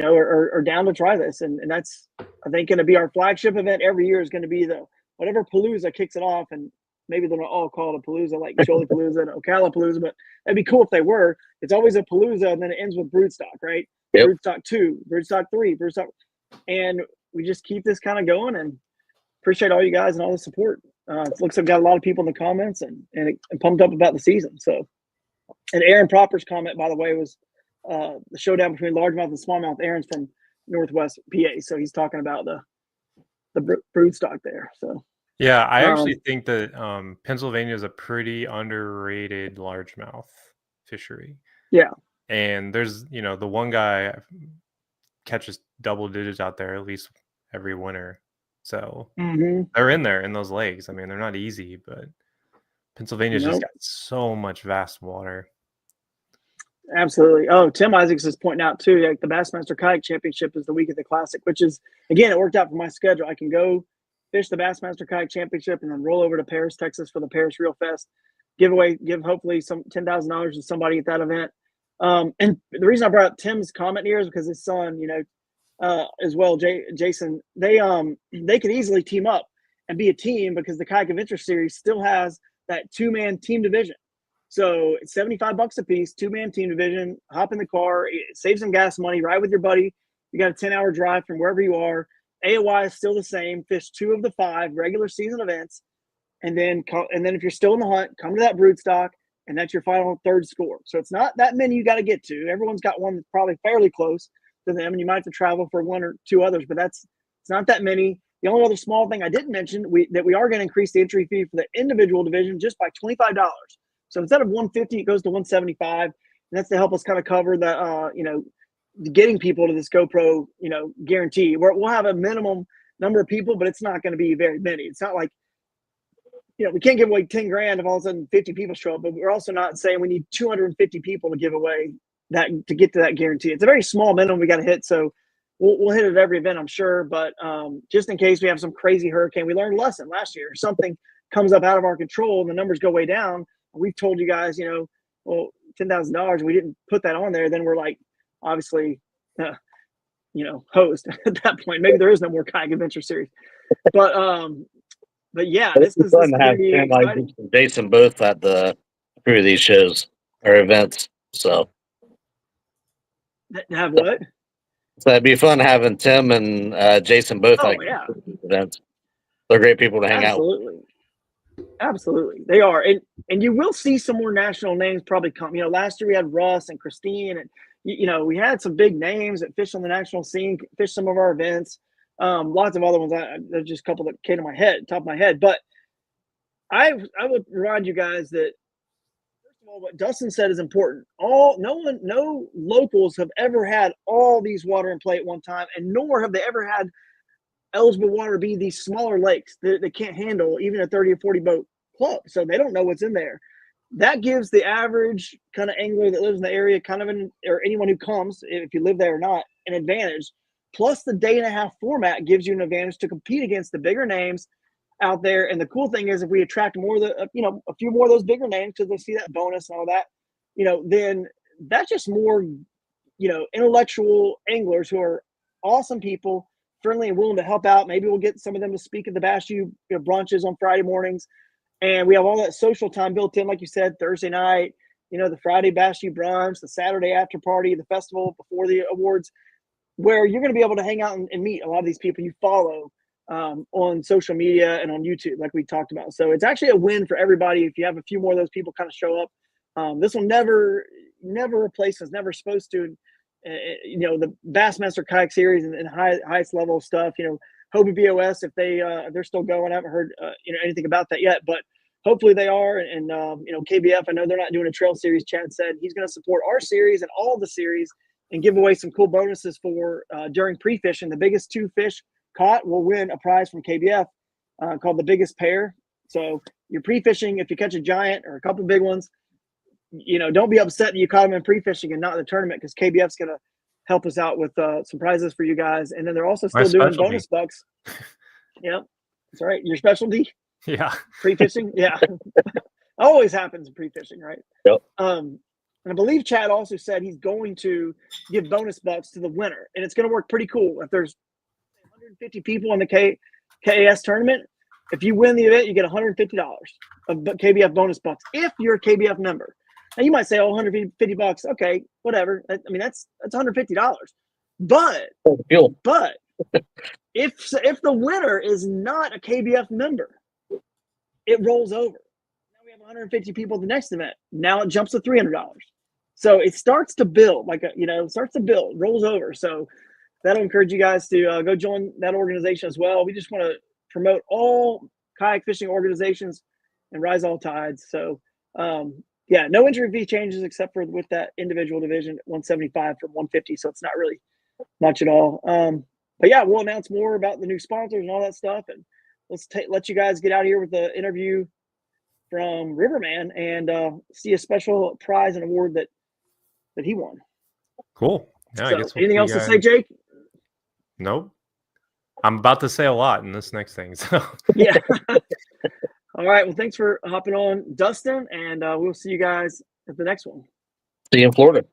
are down to try this. And that's, I think, going to be our flagship event every year. Is going to be the whatever Palooza kicks it off, and maybe they're not all called a Palooza like Ocalapalooza and Ocalapalooza, but it'd be cool if they were. It's always a Palooza, and then it ends with Broodstock, right? Yep. Broodstock 2, Broodstock 3, Broodstock, and we just keep this kind of going. And appreciate all you guys and all the support. It looks like we've got a lot of people in the comments and pumped up about the season. So, and Aaron Proper's comment, by the way, was the showdown between largemouth and smallmouth. Aaron's from Northwest PA, so he's talking about the broodstock there. So yeah, I actually think that Pennsylvania is a pretty underrated largemouth fishery. Yeah, and there's the one guy catches double digits out there at least every winter. So they're in there in those lakes. I mean, they're not easy, but Pennsylvania's just got so much vast water. Absolutely. Oh, Tim Isaacs is pointing out too, like the Bassmaster Kayak Championship is the week of the Classic, which is, again, it worked out for my schedule. I can go fish the Bassmaster Kayak Championship and then roll over to Paris, Texas for the Paris Reel Fest, give hopefully some $10,000 to somebody at that event. And the reason I brought up Tim's comment here is because his son, as well, Jason, they could easily team up and be a team, because the Kayak Adventure Series still has that 2-man team division. So it's $75 a piece, 2-man team division. Hop in the car, save some gas money, ride with your buddy. You got a 10-hour drive from wherever you are, AOI is still the same. Fish 2 of the 5 regular season events, and then if you're still in the hunt, come to that brood stock, and that's your final third score. So it's not that many you got to get to. Everyone's got one that's probably fairly close to them, and you might have to travel for 1 or 2 others, but it's not that many. The only other small thing I didn't mention, that we are going to increase the entry fee for the individual division just by $25. So instead of $150, it goes to $175, and that's to help us kind of cover the getting people to this GoPro guarantee. We'll have a minimum number of people, but it's not going to be very many. It's not like we can't give away 10 grand if all of a sudden 50 people show up, but we're also not saying we need 250 people to give away that to get to that guarantee. It's a very small minimum we got to hit, so we'll hit it at every event, I'm sure. But just in case we have some crazy hurricane, we learned a lesson last year. Something comes up out of our control and the numbers go way down. We've told you guys, well, $10,000, we didn't put that on there. Then we're like, obviously, hosed at that point. Maybe there is no more kayak adventure series, but yeah, this is fun to have like Jason both at the few of these shows or events. So have what? So it'd be fun having Tim and Jason both at events. They're great people to hang out with. Absolutely, they are, and you will see some more national names probably come. Last year we had Russ and Christine, and we had some big names that fish on the national scene, fish some of our events. Lots of other ones. There's just a couple that came to my head, top of my head. But I would remind you guys that, first of all, what Dustin said is important. No locals have ever had all these water in play at one time, and nor have they ever had eligible water be these smaller lakes that can't handle even a 30 or 40 boat club. So they don't know what's in there. That gives the average kind of angler that lives in the area or anyone who comes, if you live there or not, an advantage. Plus the day-and-a-half format gives you an advantage to compete against the bigger names out there. And the cool thing is, if we attract more of a few more of those bigger names, because they'll see that bonus and all that, then that's just more, intellectual anglers who are awesome people, friendly and willing to help out. Maybe we'll get some of them to speak at the Bass U brunches on Friday mornings. And we have all that social time built in, like you said, Thursday night, the Friday Bass U brunch, the Saturday after party, the festival before the awards, where you're going to be able to hang out and meet a lot of these people you follow on social media and on YouTube, like we talked about. So it's actually a win for everybody if you have a few more of those people kind of show up. This will never replace us, never supposed to. The Bassmaster Kayak Series and highest level stuff. Hobie BOS, if they're still going, I haven't heard anything about that yet, but hopefully they are. And KBF, I know they're not doing a trail series. Chad said he's going to support our series and all the series and give away some cool bonuses for during pre-fishing. The biggest 2 fish caught will win a prize from KBF called the biggest pair. So you're pre-fishing. If you catch a giant or a couple big ones, don't be upset that you caught them in pre-fishing and not in the tournament, because KBF's going to help us out with some prizes for you guys. And then they're also still doing bonus bucks. Yep. That's right. Your specialty? Yeah. Pre-fishing? Yeah. Always happens in pre-fishing, right? Yep. And I believe Chad also said he's going to give bonus bucks to the winner. And it's going to work pretty cool. If there's 150 people in the KAS tournament, if you win the event, you get $150 of KBF bonus bucks if you're a KBF member. Now you might say, oh, $150. Okay, whatever. I mean, that's $150. But if the winner is not a KBF member, it rolls over. Now we have 150 people at the next event. Now it jumps to $300. So it starts to build, rolls over. So that'll encourage you guys to go join that organization as well. We just want to promote all kayak fishing organizations and rise all tides. So, no entry fee changes except for with that individual division, 175 from 150. So it's not really much at all. But yeah, we'll announce more about the new sponsors and all that stuff. And let's let you guys get out of here with the interview from Riverman and see a special prize and award that he won. Cool. Yeah. So, anything else to say, Jake? Nope. I'm about to say a lot in this next thing. So yeah. All right. Well, thanks for hopping on, Dustin, and we'll see you guys at the next one. See you in Florida.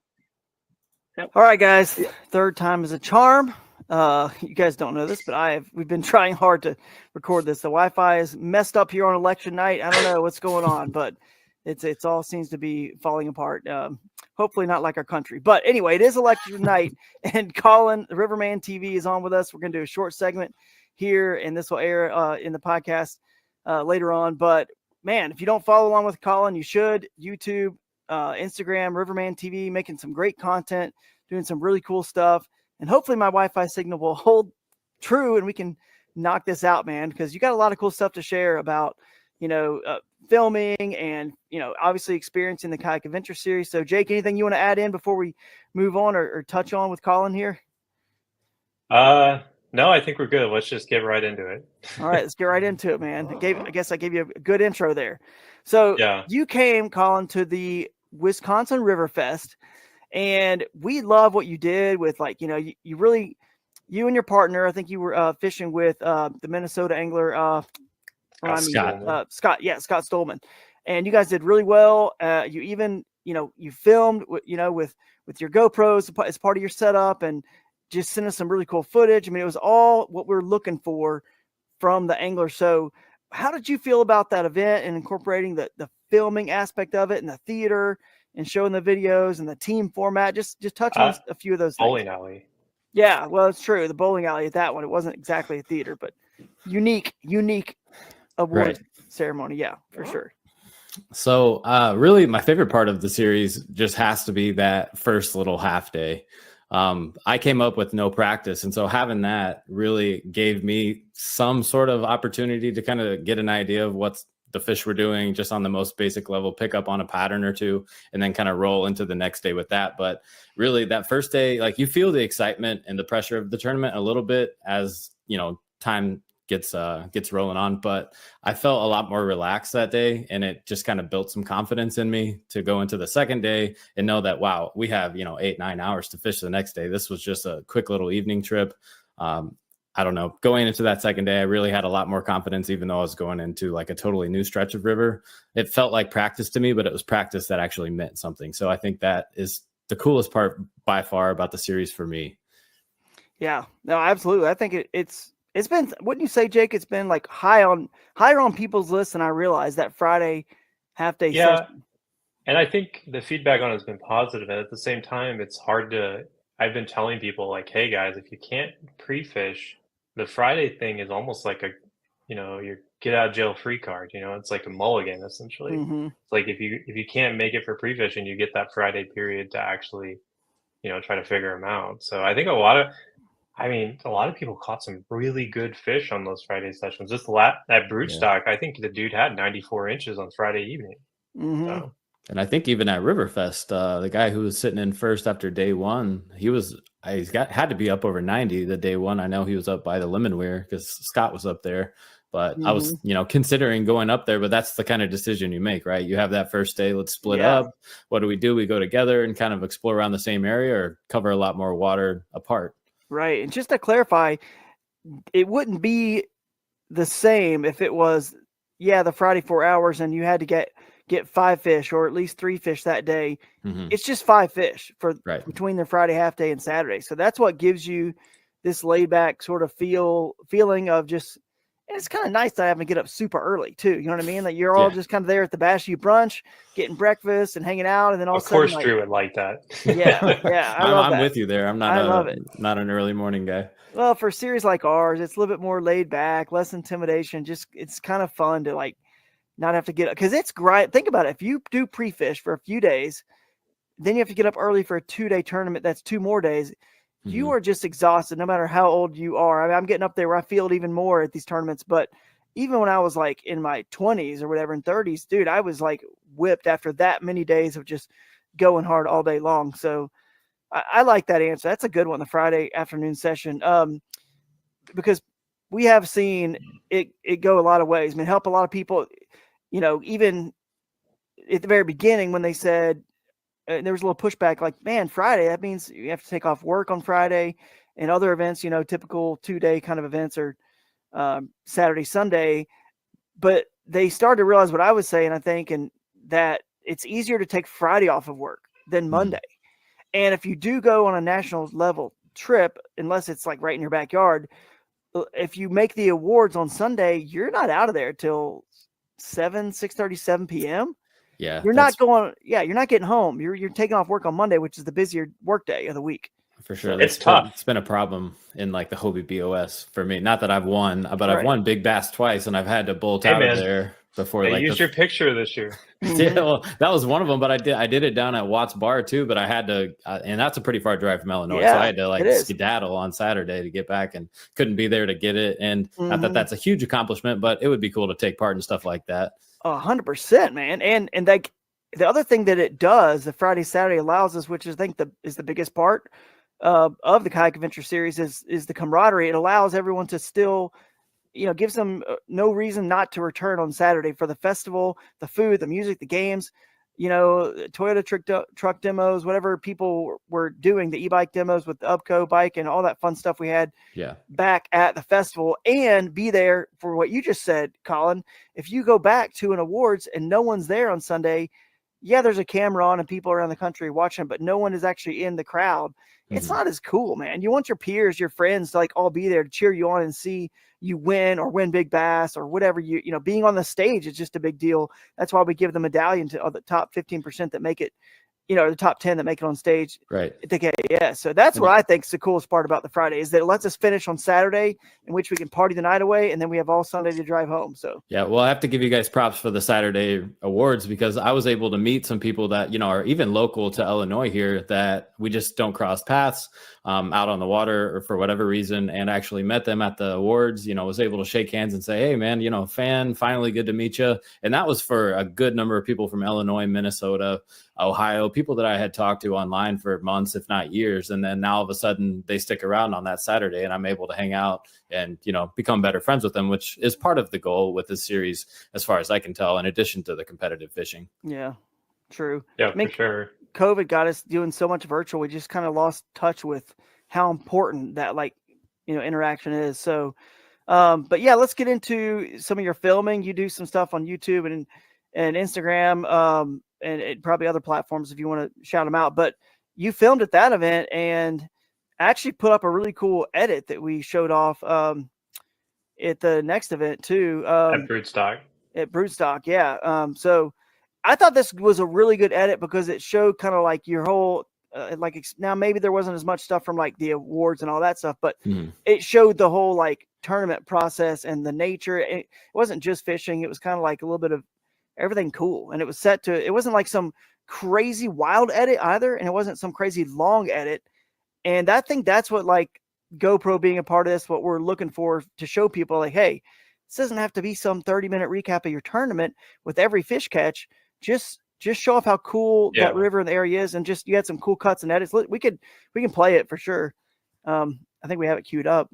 Yep. All right, guys. Third time is a charm. You guys don't know this, but we've been trying hard to record this. The Wi-Fi is messed up here on election night. I don't know what's going on, but it's all seems to be falling apart. hopefully not like our country. But anyway, it is election night, and Colin, the Riverman TV, is on with us. We're going to do a short segment here, and this will air in the podcast later on. But man, if you don't follow along with Colin, you should. YouTube, Instagram, Riverman TV, making some great content, doing some really cool stuff. And hopefully my Wi-Fi signal will hold true and we can knock this out, man, because you got a lot of cool stuff to share about, filming and, obviously experiencing the Kayak Adventure Series. So Jake, anything you want to add in before we move on or touch on with Colin here? No, I think we're good. Let's just get right into it. All right, let's get right into it, man. I guess I gave you a good intro there. So you came, Colin, to the Wisconsin River Fest, and we love what you did with, you and your partner, I think you were fishing with the Minnesota angler, Scott Stolman, and you guys did really well. You even, you filmed, with your GoPros as part of your setup, and just sent us some really cool footage. I mean, it was all what we're looking for from the angler. So how did you feel about that event and incorporating the filming aspect of it and the theater and showing the videos and the team format? Just touch on a few of those things. Bowling alley. Yeah, well, it's true. The bowling alley at that one, it wasn't exactly a theater, but unique award ceremony. Yeah, for sure. So really my favorite part of the series just has to be that first little half day. I came up with no practice. And so having that really gave me some sort of opportunity to kind of get an idea of what's the fish were doing just on the most basic level, pick up on a pattern or two, and then kind of roll into the next day with that. But really that first day, like, you feel the excitement and the pressure of the tournament a little bit as, time gets rolling on, but I felt a lot more relaxed that day, and it just kind of built some confidence in me to go into the second day and know that, wow, we have 8-9 hours to fish the next day. This was just a quick little evening trip. I don't know, going into that second day, I really had a lot more confidence, even though I was going into like a totally new stretch of river. It felt like practice to me, but it was practice that actually meant something. So I think that is the coolest part by far about the series for me. Yeah, no, absolutely. I think it's been, wouldn't you say, Jake, it's been like higher on people's lists than I realized, that Friday half day session. And I think the feedback on it has been positive. And at the same time, it's hard I've been telling people, like, hey guys, if you can't pre-fish, the Friday thing is almost like your get out of jail free card. It's like a mulligan essentially. Mm-hmm. It's like if you can't make it for pre-fishing, you get that Friday period to actually, try to figure them out. So I think a lot of people caught some really good fish on those Friday sessions. Just that broodstock, I think the dude had 94 inches on Friday evening. Mm-hmm. So. And I think even at Riverfest, the guy who was sitting in first after day one, had to be up over 90 the day one. I know he was up by the lemon weir because Scott was up there, but I was, considering going up there, but that's the kind of decision you make, right? You have that first day, let's split up. What do? We go together and kind of explore around the same area or cover a lot more water apart. Right. And just to clarify, it wouldn't be the same if it was, the Friday 4 hours and you had to get 5 fish or at least 3 fish that day. Mm-hmm. It's just 5 fish between the Friday half day and Saturday. So that's what gives you this laid back sort of feeling of just, and it's kind of nice to have to get up super early too. You know what I mean? Like you're all just kind of there at the Bash U brunch, getting breakfast and hanging out. And then all of a sudden, Drew would like that. Yeah. I'm with you there. I'm not not an early morning guy. Well, for a series like ours, it's a little bit more laid back, less intimidation. Just, it's kind of fun to like not have to get up, because it's great. Think about it. If you do pre-fish for a few days, then you have to get up early for a 2-day tournament. That's 2 more days. Mm-hmm. You are just exhausted no matter how old you are. I mean, I'm getting up there where I feel it even more at these tournaments. But even when I was like in my 20s or whatever, in 30s, dude, I was like whipped after that many days of just going hard all day long. So I like that answer. That's a good one, the Friday afternoon session, because we have seen it go a lot of ways. I mean, help a lot of people. Even at the very beginning when they said there was a little pushback, like, man, Friday, that means you have to take off work on Friday, and other events, typical 2-day kind of events are Saturday, Sunday. But they started to realize what I was saying, I think, and that it's easier to take Friday off of work than Monday. And if you do go on a national level trip, unless it's like right in your backyard, if you make the awards on Sunday, you're not out of there till 6:30, 7 p.m. Yeah. You're not getting home. You're taking off work on Monday, which is the busier work day of the week. For sure. It's tough. It's been a problem in like the Hobie BOS for me. Not that I've won, but I've won Big Bass twice, and I've had to bolt out of there before. They used your picture this year. Yeah, well, that was one of them, but I did it down at Watts Bar too. But I had to, and that's a pretty far drive from Illinois, so I had to skedaddle on Saturday to get back, and couldn't be there to get it. And not that that's a huge accomplishment, but it would be cool to take part in stuff like that. 100%, man. And like the other thing that it does, the Friday Saturday allows us, which I think is the biggest part of the Kayak Adventure Series, is the camaraderie. It allows everyone to still, gives them no reason not to return on Saturday for the festival, the food, the music, the games, Toyota truck demos, whatever people were doing, the e-bike demos with the Upco bike and all that fun stuff we had back at the festival, and be there for what you just said, Colin. If you go back to an awards and no one's there on Sunday, there's a camera on and people around the country watching, but no one is actually in the crowd. It's not as cool, man. You want your peers, your friends to all be there to cheer you on and see you win or win Big Bass or whatever. Being on the stage is just a big deal. That's why we give the medallion to the top 15% that make it, the top 10 that make it on stage. Right. At the KAS. So that's what I think is the coolest part about the Friday, is that it lets us finish on Saturday, in which we can party the night away, and then we have all Sunday to drive home. So yeah, well, I have to give you guys props for the Saturday awards, because I was able to meet some people that, are even local to Illinois here that we just don't cross paths out on the water or for whatever reason, and actually met them at the awards, was able to shake hands and say, hey man, fan, finally good to meet you. And that was for a good number of people from Illinois, Minnesota, Ohio, people that I had talked to online for months, if not years. And then now all of a sudden they stick around on that Saturday, and I'm able to hang out and, become better friends with them, which is part of the goal with this series, as far as I can tell, in addition to the competitive fishing. Yeah, true. Yeah, for sure. COVID got us doing so much virtual. We just kind of lost touch with how important that interaction is. So, but yeah, let's get into some of your filming. You do some stuff on YouTube and Instagram, and probably other platforms if you want to shout them out. But you filmed at that event and actually put up a really cool edit that we showed off at the next event too. At Broodstock. At Broodstock, yeah. So I thought this was a really good edit because it showed kind of your whole now maybe there wasn't as much stuff from the awards and all that stuff, but it showed the whole tournament process and the nature. It wasn't just fishing. It was kind of a little bit of everything cool. And it was it wasn't some crazy wild edit either. And it wasn't some crazy long edit. And I think that's what GoPro being a part of this, what we're looking for, to show people hey, this doesn't have to be some 30-minute recap of your tournament with every fish catch. Just show off how cool that river and the area is, and you had some cool cuts and edits. We can play it for sure. I think we have it queued up.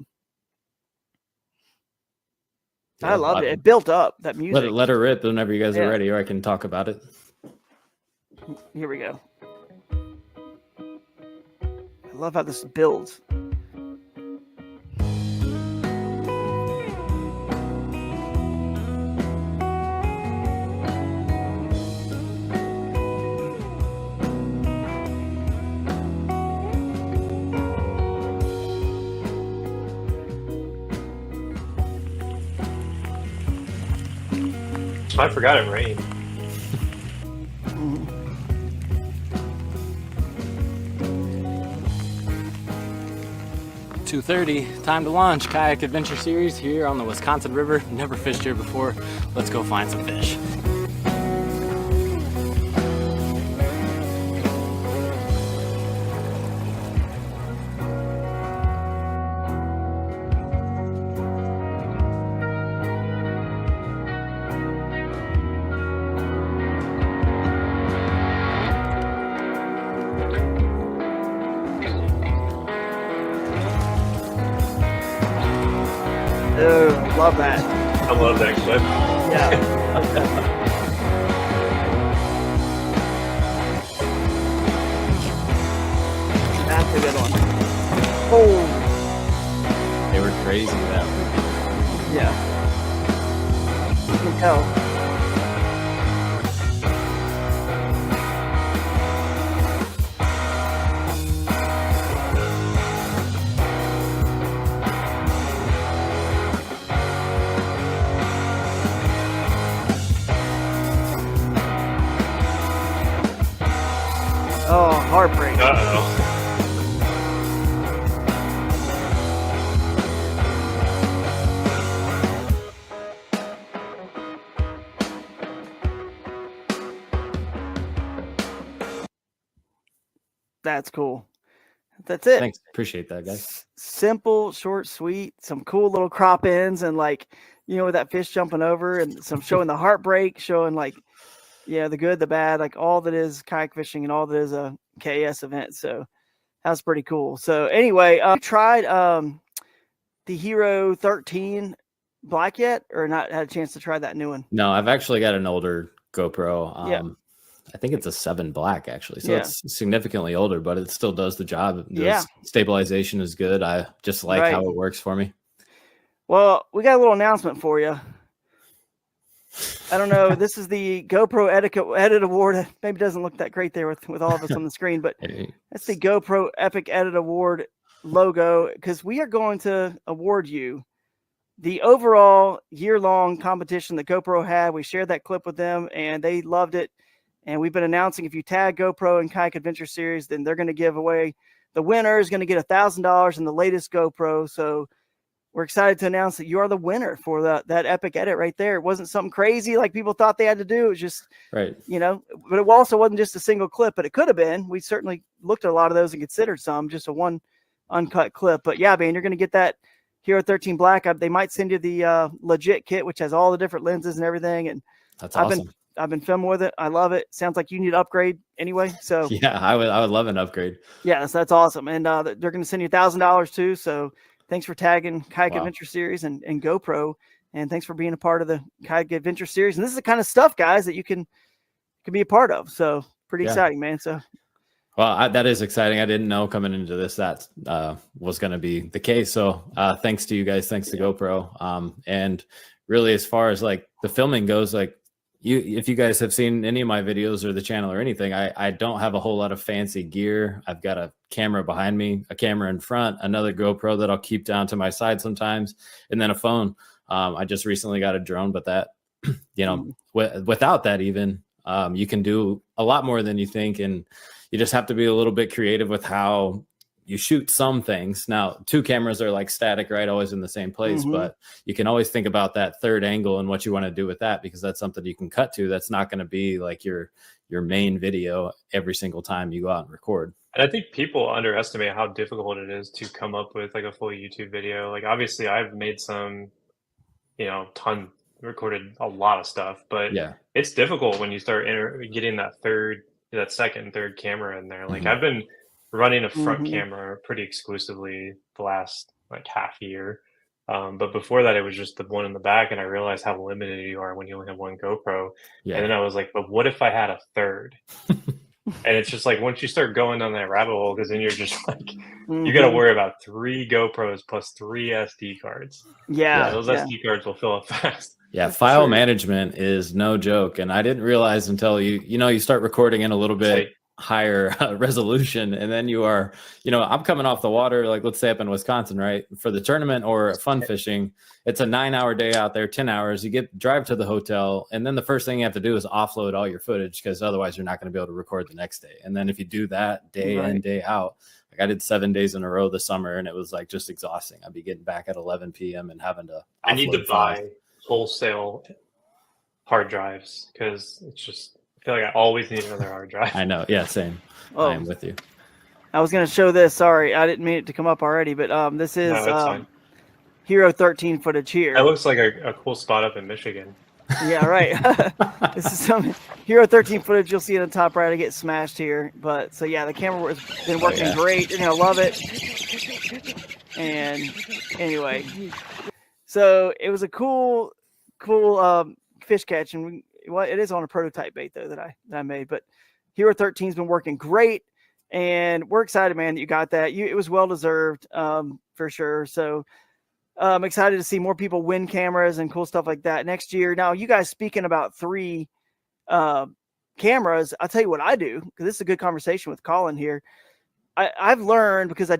I loved it. It built up that music. Let her rip whenever you guys are ready, or I can talk about it. Here we go. I love how this builds. I forgot it rained. $2:30, time to launch. Kayak Adventure Series here on the Wisconsin River. Never fished here before. Let's go find some fish. Love that. I love that clip. Yeah. That's a good one. Oh. They were crazy that week. Yeah. You can tell. Heartbreak. Uh-oh. That's cool. That's it. Thanks. Appreciate that, guys. Simple, short, sweet, some cool little crop ends and like, with that fish jumping over and some showing the heartbreak, showing like, the good, the bad, like all that is kayak fishing and all that is a KAS event. So that's pretty cool. So anyway, you tried the Hero 13 Black yet or not had a chance to try that new one? No, I've actually got an older GoPro. I think it's a 7 Black actually. So it's significantly older, but it still does the job. The stabilization is good. I just like how it works for me. Well, we got a little announcement for you. I don't know. This is the GoPro Edit Award. It maybe doesn't look that great there with all of us on the screen, but that's the GoPro Epic Edit Award logo because we are going to award you the overall year-long competition that GoPro had. We shared that clip with them, and they loved it. And we've been announcing if you tag GoPro and Kayak Adventure Series, then they're going to give away the winner is going to get $1,000 in the latest GoPro. So we're excited to announce that you are the winner for that epic edit right there. It wasn't something crazy like people thought they had to do. It was just, but it also wasn't just a single clip, but it could have been. We certainly looked at a lot of those and considered some, just a one uncut clip. But yeah, man, you're going to get that Hero 13 Black. They might send you the legit kit, which has all the different lenses and everything. And that's awesome. I've been filming with it. I love it. Sounds like you need to upgrade anyway. So yeah, I would love an upgrade. Yeah, that's awesome. And they're going to send you $1,000 too. So thanks for tagging Kayak Adventure Series and GoPro. And thanks for being a part of the Kayak Adventure Series. And this is the kind of stuff, guys, that you can be a part of. So pretty exciting, man. So well, that is exciting. I didn't know coming into this that was going to be the case. So thanks to you guys. Thanks to GoPro. And really, as far as like the filming goes, like, if you guys have seen any of my videos or the channel or anything, I don't have a whole lot of fancy gear. I've got a camera behind me, a camera in front, another GoPro that I'll keep down to my side sometimes, and then a phone. I just recently got a drone, but that, without that even, you can do a lot more than you think. And you just have to be a little bit creative with how you shoot some things. Now, 2 cameras are like static, right? Always in the same place, but you can always think about that third angle and what you want to do with that, because that's something you can cut to. That's not going to be like your main video every single time you go out and record. And I think people underestimate how difficult it is to come up with like a full YouTube video. Like obviously I've made some, recorded a lot of stuff, but it's difficult when you start getting that second and third camera in there. Like I've been running a front camera pretty exclusively the last like half year. But before that, it was just the one in the back. And I realized how limited you are when you only have one GoPro. And then I was like, but what if I had a third? And it's just like, once you start going down that rabbit hole, because then you're just like, you got to worry about 3 GoPros plus 3 SD cards. Yeah. Those SD cards will fill up fast. Yeah. File management is no joke. And I didn't realize until you start recording in a little bit higher resolution, and then you are, I'm coming off the water, like let's say up in Wisconsin, right, for the tournament or fun fishing. It's a 9-hour day out there, 10 hours. You drive to the hotel, and then the first thing you have to do is offload all your footage, because otherwise you're not going to be able to record the next day. And then if you do that day in, day out, like I did 7 days in a row this summer, and it was like just exhausting. I'd be getting back at 11 p.m. and having to I need to buy wholesale hard drives, because it's just, I feel like I always need another hard drive. I know. Yeah, same. I am with you. I was going to show this. Sorry, I didn't mean it to come up already, but this is Hero 13 footage here. That looks like a cool spot up in Michigan. Yeah, right. This is some Hero 13 footage. You'll see in the top right. I get smashed here, but so yeah, the camera has been working great. You're gonna love it. And anyway, so it was a cool fish catch, and it is on a prototype bait though that I made. But Hero 13's been working great, and we're excited, man, that you got that. It was well deserved, for sure. So I'm excited to see more people win cameras and cool stuff like that next year. Now, you guys speaking about 3 cameras, I'll tell you what I do, because this is a good conversation with Colin here. I've learned, because I'm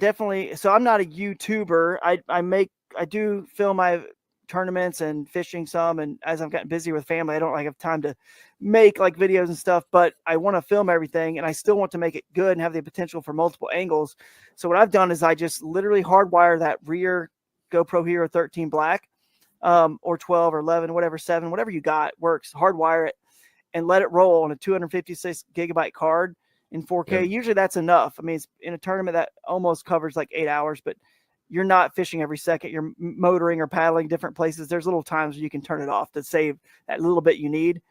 not a YouTuber. I do film my tournaments and fishing some. And as I've gotten busy with family, I don't have time to make like videos and stuff, but I want to film everything and I still want to make it good and have the potential for multiple angles. So what I've done is I just literally hardwire that rear GoPro Hero 13 Black, or 12 or 11, whatever, 7, whatever you got works, hardwire it and let it roll on a 256 gigabyte card in 4K. Yeah. Usually that's enough. I mean, it's in a tournament that almost covers like 8 hours, but you're not fishing every second. You're motoring or paddling different places. There's little times where you can turn it off to save that little bit you need.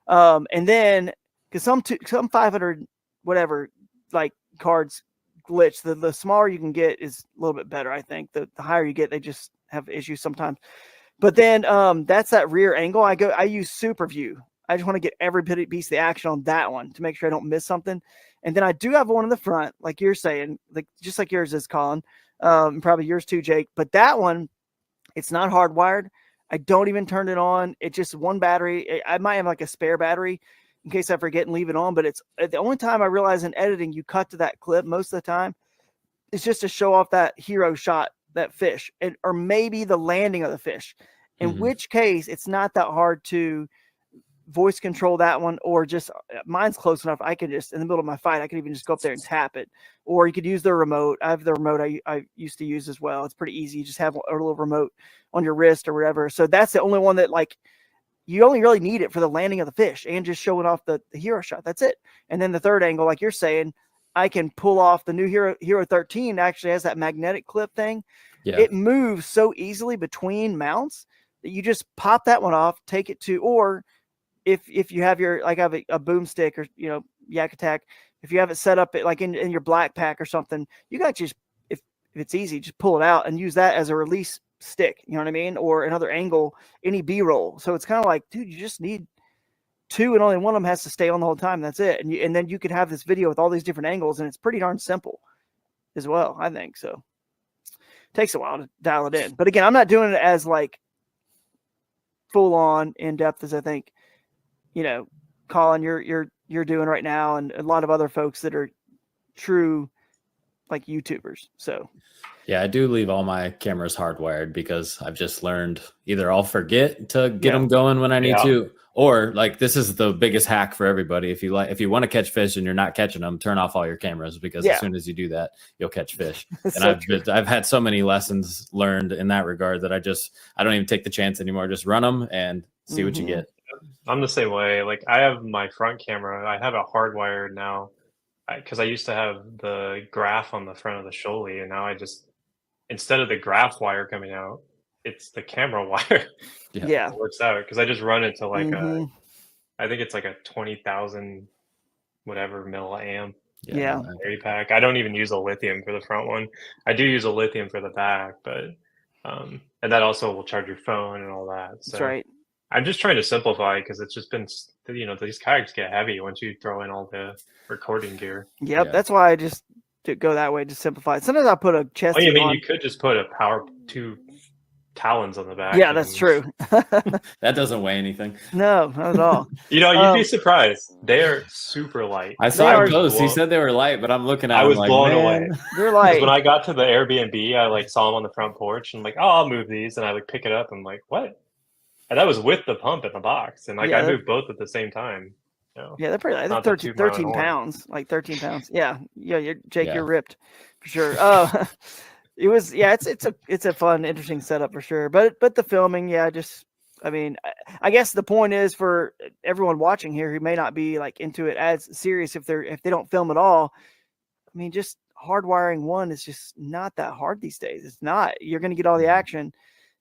And then, because some 500 whatever like cards glitch, the smaller you can get is a little bit better. I think the higher you get, they just have issues sometimes. But then that's that rear angle. I use Super View. I just want to get every piece of the action on that one to make sure I don't miss something. And then I do have one in the front, like you're saying, like just like yours is, Colin. Probably yours too, Jake. But that one, it's not hardwired. I don't even turn it on. It's just one battery. I might have like a spare battery in case I forget and leave it on. But it's the only time I realize in editing, you cut to that clip most of the time. It's just to show off that hero shot, that fish, or maybe the landing of the fish. In which case, it's not that hard to voice control that one, or just mine's close enough. I can just in the middle of my fight, I can even just go up there and tap it, or you could use the remote. I have the remote I used to use as well. It's pretty easy. You just have a little remote on your wrist or whatever. So that's the only one that like you only really need it for the landing of the fish and just showing off the hero shot. That's it. And then the third angle, like you're saying, I can pull off the new Hero 13 actually has that magnetic clip thing. Yeah. It moves so easily between mounts that you just pop that one off, take it to, or if you have your, like I have a boomstick or, Yak Attack, if you have it set up like in your black pack or something, you got just, if it's easy, just pull it out and use that as a release stick, you know what I mean? Or another angle, any B-roll. So it's kind of like, dude, you just need 2 and only one of them has to stay on the whole time. That's it. And then you could have this video with all these different angles and it's pretty darn simple as well, I think. So it takes a while to dial it in. But again, I'm not doing it as like full on in depth as I think, Colin, you're doing right now, and a lot of other folks that are true like YouTubers. So yeah, I do leave all my cameras hardwired because I've just learned either I'll forget to get them going when I need to, or like this is the biggest hack for everybody. If you want to catch fish and you're not catching them, turn off all your cameras, because as soon as you do that, you'll catch fish. And I've had so many lessons learned in that regard that I don't even take the chance anymore. Just run them and see what you get. I'm the same way. Like I have my front camera. I have it hardwired now because I used to have the graph on the front of the Shoaly, and now I just, instead of the graph wire coming out, it's the camera wire. Yeah. It works out because I just run it to like I think it's like a 20,000 whatever milliamp battery pack. I don't even use a lithium for the front one. I do use a lithium for the back, but and that also will charge your phone and all that. So that's right. I'm just trying to simplify because it's just been, these kayaks get heavy once you throw in all the recording gear. Yep, that's why I just go that way to simplify it. Sometimes I put a chest. You could just put two talons on the back. Yeah, that's true. That doesn't weigh anything. No, not at all. You'd be surprised. They are super light. I saw a post. He said they were light, but I'm looking at. I was blown away. They're light. When I got to the Airbnb, I saw them on the front porch, and I'm like, oh, I'll move these, and I pick it up. I'm like, what? And that was with the pump in the box, and I moved both at the same time. Yeah, they're pretty light. They're 13 pounds, like 13 pounds. Yeah, Jake, you're ripped for sure. It was, it's a fun, interesting setup for sure. But the filming, I guess the point is for everyone watching here who may not be like into it as serious if they don't film at all. I mean, just hardwiring one is just not that hard these days. It's not. You're going to get all the action.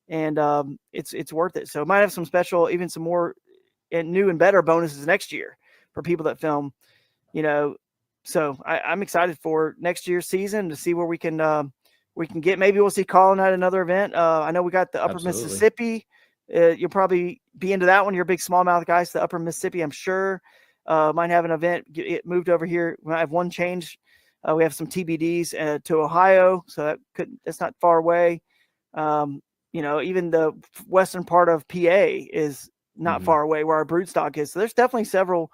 And it's worth it. So it might have some special, even some more and new and better bonuses next year for people that film, So I'm excited for next year's season to see where we can get. Maybe we'll see Colin at another event. I know we got the Upper Mississippi. You'll probably be into that one. You're a big smallmouth guy, so the Upper Mississippi, I'm sure, might have an event. It moved over here. We might have one change. We have some TBDs to Ohio, so that's not far away. Even the western part of PA is not far away where our broodstock is. So there's definitely several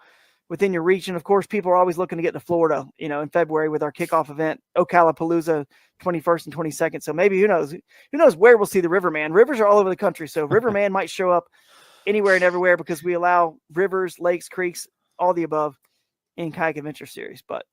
within your reach. And of course, people are always looking to get to Florida, in February with our kickoff event, Ocalapalooza, 21st and 22nd. So maybe who knows where we'll see the Riverman. Rivers are all over the country. So Riverman might show up anywhere and everywhere because we allow rivers, lakes, creeks, all the above in Kayak Adventure Series. But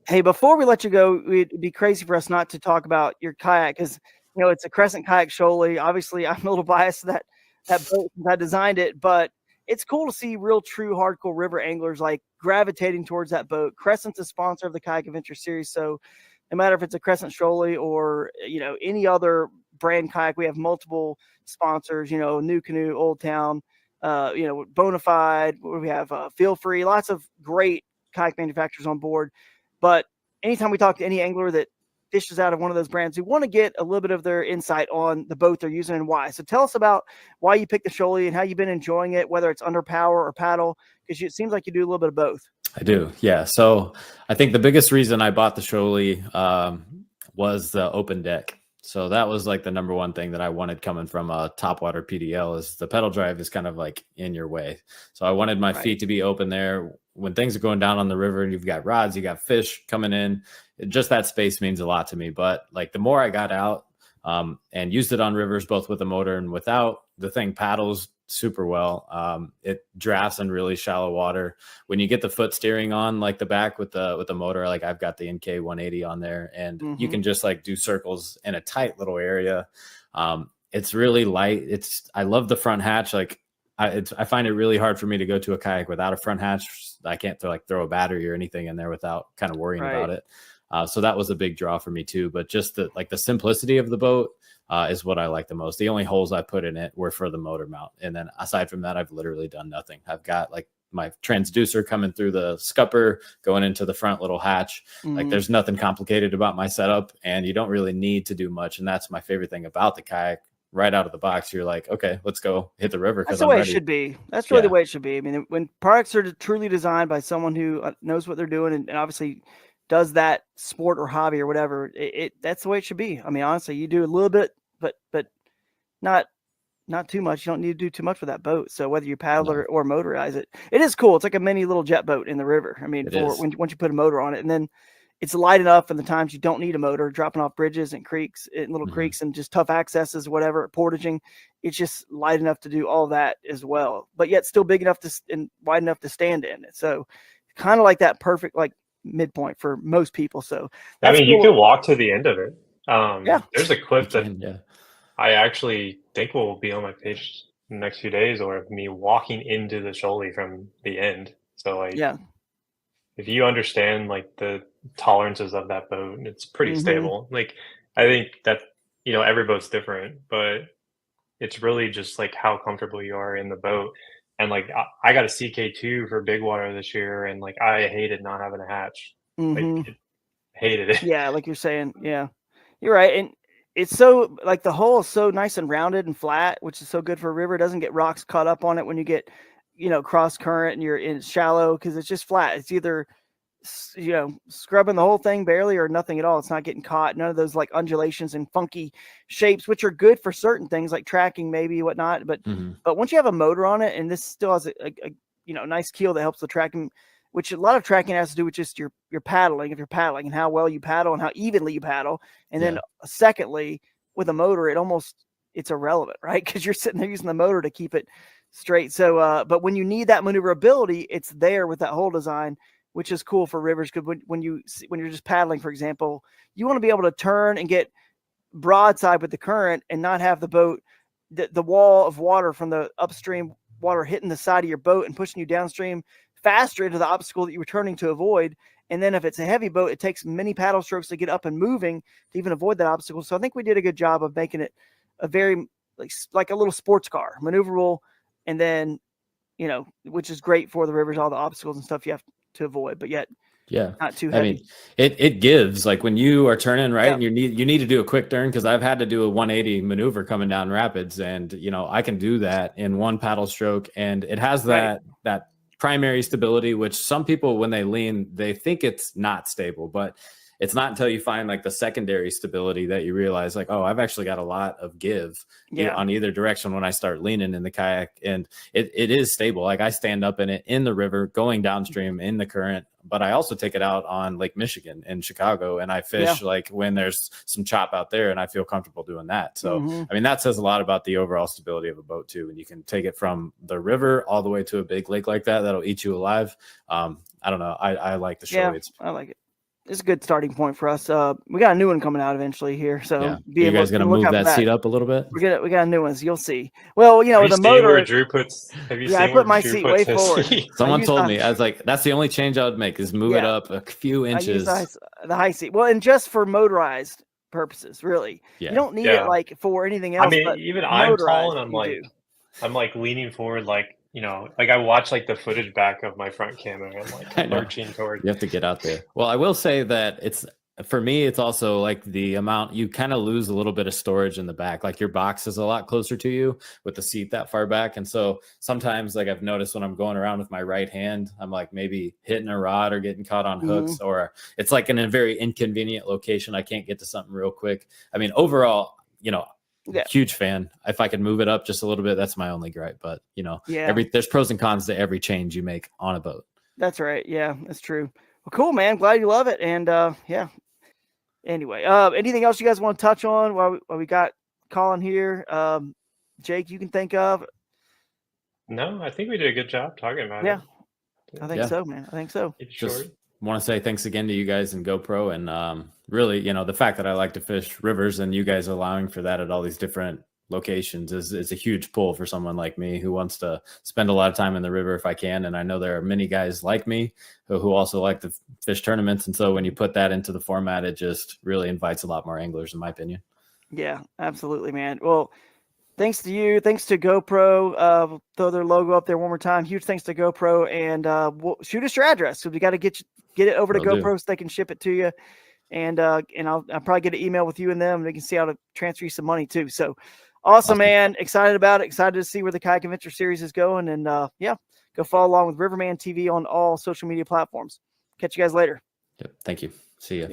hey, before we let you go, it'd be crazy for us not to talk about your kayak because, it's a Crescent Kayak Shoalie. Obviously, I'm a little biased to that boat since I designed it, but it's cool to see real, true, hardcore river anglers like gravitating towards that boat. Crescent's a sponsor of the Kayak Adventure Series, so no matter if it's a Crescent Shoalie or any other brand kayak, we have multiple sponsors. New Canoe, Old Town, Bonafide. We have Feel Free. Lots of great kayak manufacturers on board. But anytime we talk to any angler that fishes out of one of those brands, we want to get a little bit of their insight on the boat they're using and why. So tell us about why you picked the Shoalie and how you've been enjoying it, whether it's under power or paddle, because it seems like you do a little bit of both. I do. Yeah. So I think the biggest reason I bought the Shoalie was the open deck. So that was like the number one thing that I wanted coming from a topwater PDL is the pedal drive is kind of like in your way. So I wanted my feet to be open there when things are going down on the river and you've got rods, you got fish coming in. Just that space means a lot to me. But like the more I got out and used it on rivers, both with a motor and without, the thing paddles super well. It drafts in really shallow water. When you get the foot steering on, like the back with the motor, like I've got the NK 180 on there, and you can just like do circles in a tight little area. It's really light. I love the front hatch. Like I find it really hard for me to go to a kayak without a front hatch. I can't throw a battery or anything in there without kind of worrying about it. So that was a big draw for me too. But just the simplicity of the boat is what I like the most. The only holes I put in it were for the motor mount. And then aside from that, I've literally done nothing. I've got like my transducer coming through the scupper, going into the front little hatch. Like there's nothing complicated about my setup, and you don't really need to do much. And that's my favorite thing about the kayak. Right out of the box, you're like, okay, let's go hit the river. That's the way it should be. That's really the way it should be. I mean, when products are truly designed by someone who knows what they're doing and obviously does that sport or hobby or whatever, that's the way it should be. I mean, honestly, you do a little bit, but not too much. You don't need to do too much with that boat. So whether you paddle or motorize it, it is cool. It's like a mini little jet boat in the river. I mean, once you put a motor on it, and then it's light enough in the times you don't need a motor, dropping off bridges and creeks and little creeks and just tough accesses, whatever, portaging. It's just light enough to do all that as well, but yet still big enough and wide enough to stand in. So kind of like that perfect, like midpoint for most people. So I mean, you can walk to the end of it. There's a clip I actually think will be on my page in the next few days, or of me walking into the Shoalie from the end. So like, if you understand like the tolerances of that boat, it's pretty stable. Like I think that, every boat's different, but it's really just like how comfortable you are in the boat. And like I got a CK2 for big water this year, and like I hated not having a hatch. Like hated it. Yeah, like you're saying. Yeah, you're right. And it's so like the hull is so nice and rounded and flat, which is so good for a river. It doesn't get rocks caught up on it when you get cross current and you're in shallow, because it's just flat. It's either scrubbing the whole thing barely or nothing at all. It's not getting caught. None of those like undulations and funky shapes, which are good for certain things like tracking maybe whatnot. But once you have a motor on it, and this still has a nice keel that helps the tracking, which a lot of tracking has to do with just your paddling, if you're paddling, and how well you paddle and how evenly you paddle. And then secondly, with a motor, it's irrelevant, right? Because you're sitting there using the motor to keep it straight. So, but when you need that maneuverability, it's there with that whole design, which is cool for rivers. Because when you're just paddling, for example, you want to be able to turn and get broadside with the current and not have the boat, the wall of water from the upstream water hitting the side of your boat and pushing you downstream faster into the obstacle that you were turning to avoid. And then if it's a heavy boat, it takes many paddle strokes to get up and moving to even avoid that obstacle. So I think we did a good job of making it a very like a little sports car, maneuverable, and then which is great for the rivers, all the obstacles and stuff you have to avoid, but yet not too heavy. I mean, it gives, like when you are turning right and you need to do a quick turn, because I've had to do a 180 maneuver coming down rapids, and I can do that in one paddle stroke, and it has that primary stability, which some people, when they lean, they think it's not stable, but it's not until you find like the secondary stability that you realize like, oh, I've actually got a lot of give on either direction when I start leaning in the kayak, and it is stable. Like I stand up in it in the river going downstream in the current, but I also take it out on Lake Michigan in Chicago, and I fish like when there's some chop out there, and I feel comfortable doing that. So I mean, that says a lot about the overall stability of a boat too. And you can take it from the river all the way to a big lake like that, that'll eat you alive. I don't know. I like the show. I like it. It's a good starting point for us. We got a new one coming out eventually here. So you guys going to move that seat up a little bit? We got new ones. You'll see. Well, you know, with the motor. motor. Where Drew puts, have you seen I put my seat way forward. Someone told me, I was like, that's the only change I would make is move it up a few inches. I use the high seat. Well, and just for motorized purposes, really. You don't need it like for anything else. I mean, even I'm tall and I'm like leaning forward, like, you know, like I watch like the footage back of my front camera and like lurching toward. You have to get out there. Well, I will say that for me, it's also like the amount you kind of lose a little bit of storage in the back. Like your box is a lot closer to you with the seat that far back. And so sometimes like I've noticed when I'm going around with my right hand, I'm like maybe hitting a rod or getting caught on hooks, or it's like in a very inconvenient location. I can't get to something real quick. I mean, overall, you know, huge fan. If I could move it up just a little bit, that's my only gripe. But you know, there's pros and cons to every change you make on a boat. That's right. Yeah, that's true. Well, cool, man. Glad you love it. And anyway, anything else you guys want to touch on while we got Colin here? Jake, you can think of? No, I think we did a good job talking about it. I think so, man. I think so. Just want to say thanks again to you guys and GoPro, and really, you know, the fact that I like to fish rivers and you guys allowing for that at all these different locations is a huge pull for someone like me who wants to spend a lot of time in the river if I can. And I know there are many guys like me who also like to fish tournaments. And so when you put that into the format, it just really invites a lot more anglers, in my opinion. Yeah, absolutely, man. Well, thanks to you. Thanks to GoPro. We'll throw their logo up there one more time. Huge thanks to GoPro, and we'll shoot us your address. So we got to get it over to GoPro so they can ship it to you. And I'll probably get an email with you and them. They can see how to transfer you some money too. So awesome, man. Excited about it. Excited to see where the Kayak Adventure series is going. And go follow along with Riverman TV on all social media platforms. Catch you guys later. Yep. Thank you. See ya.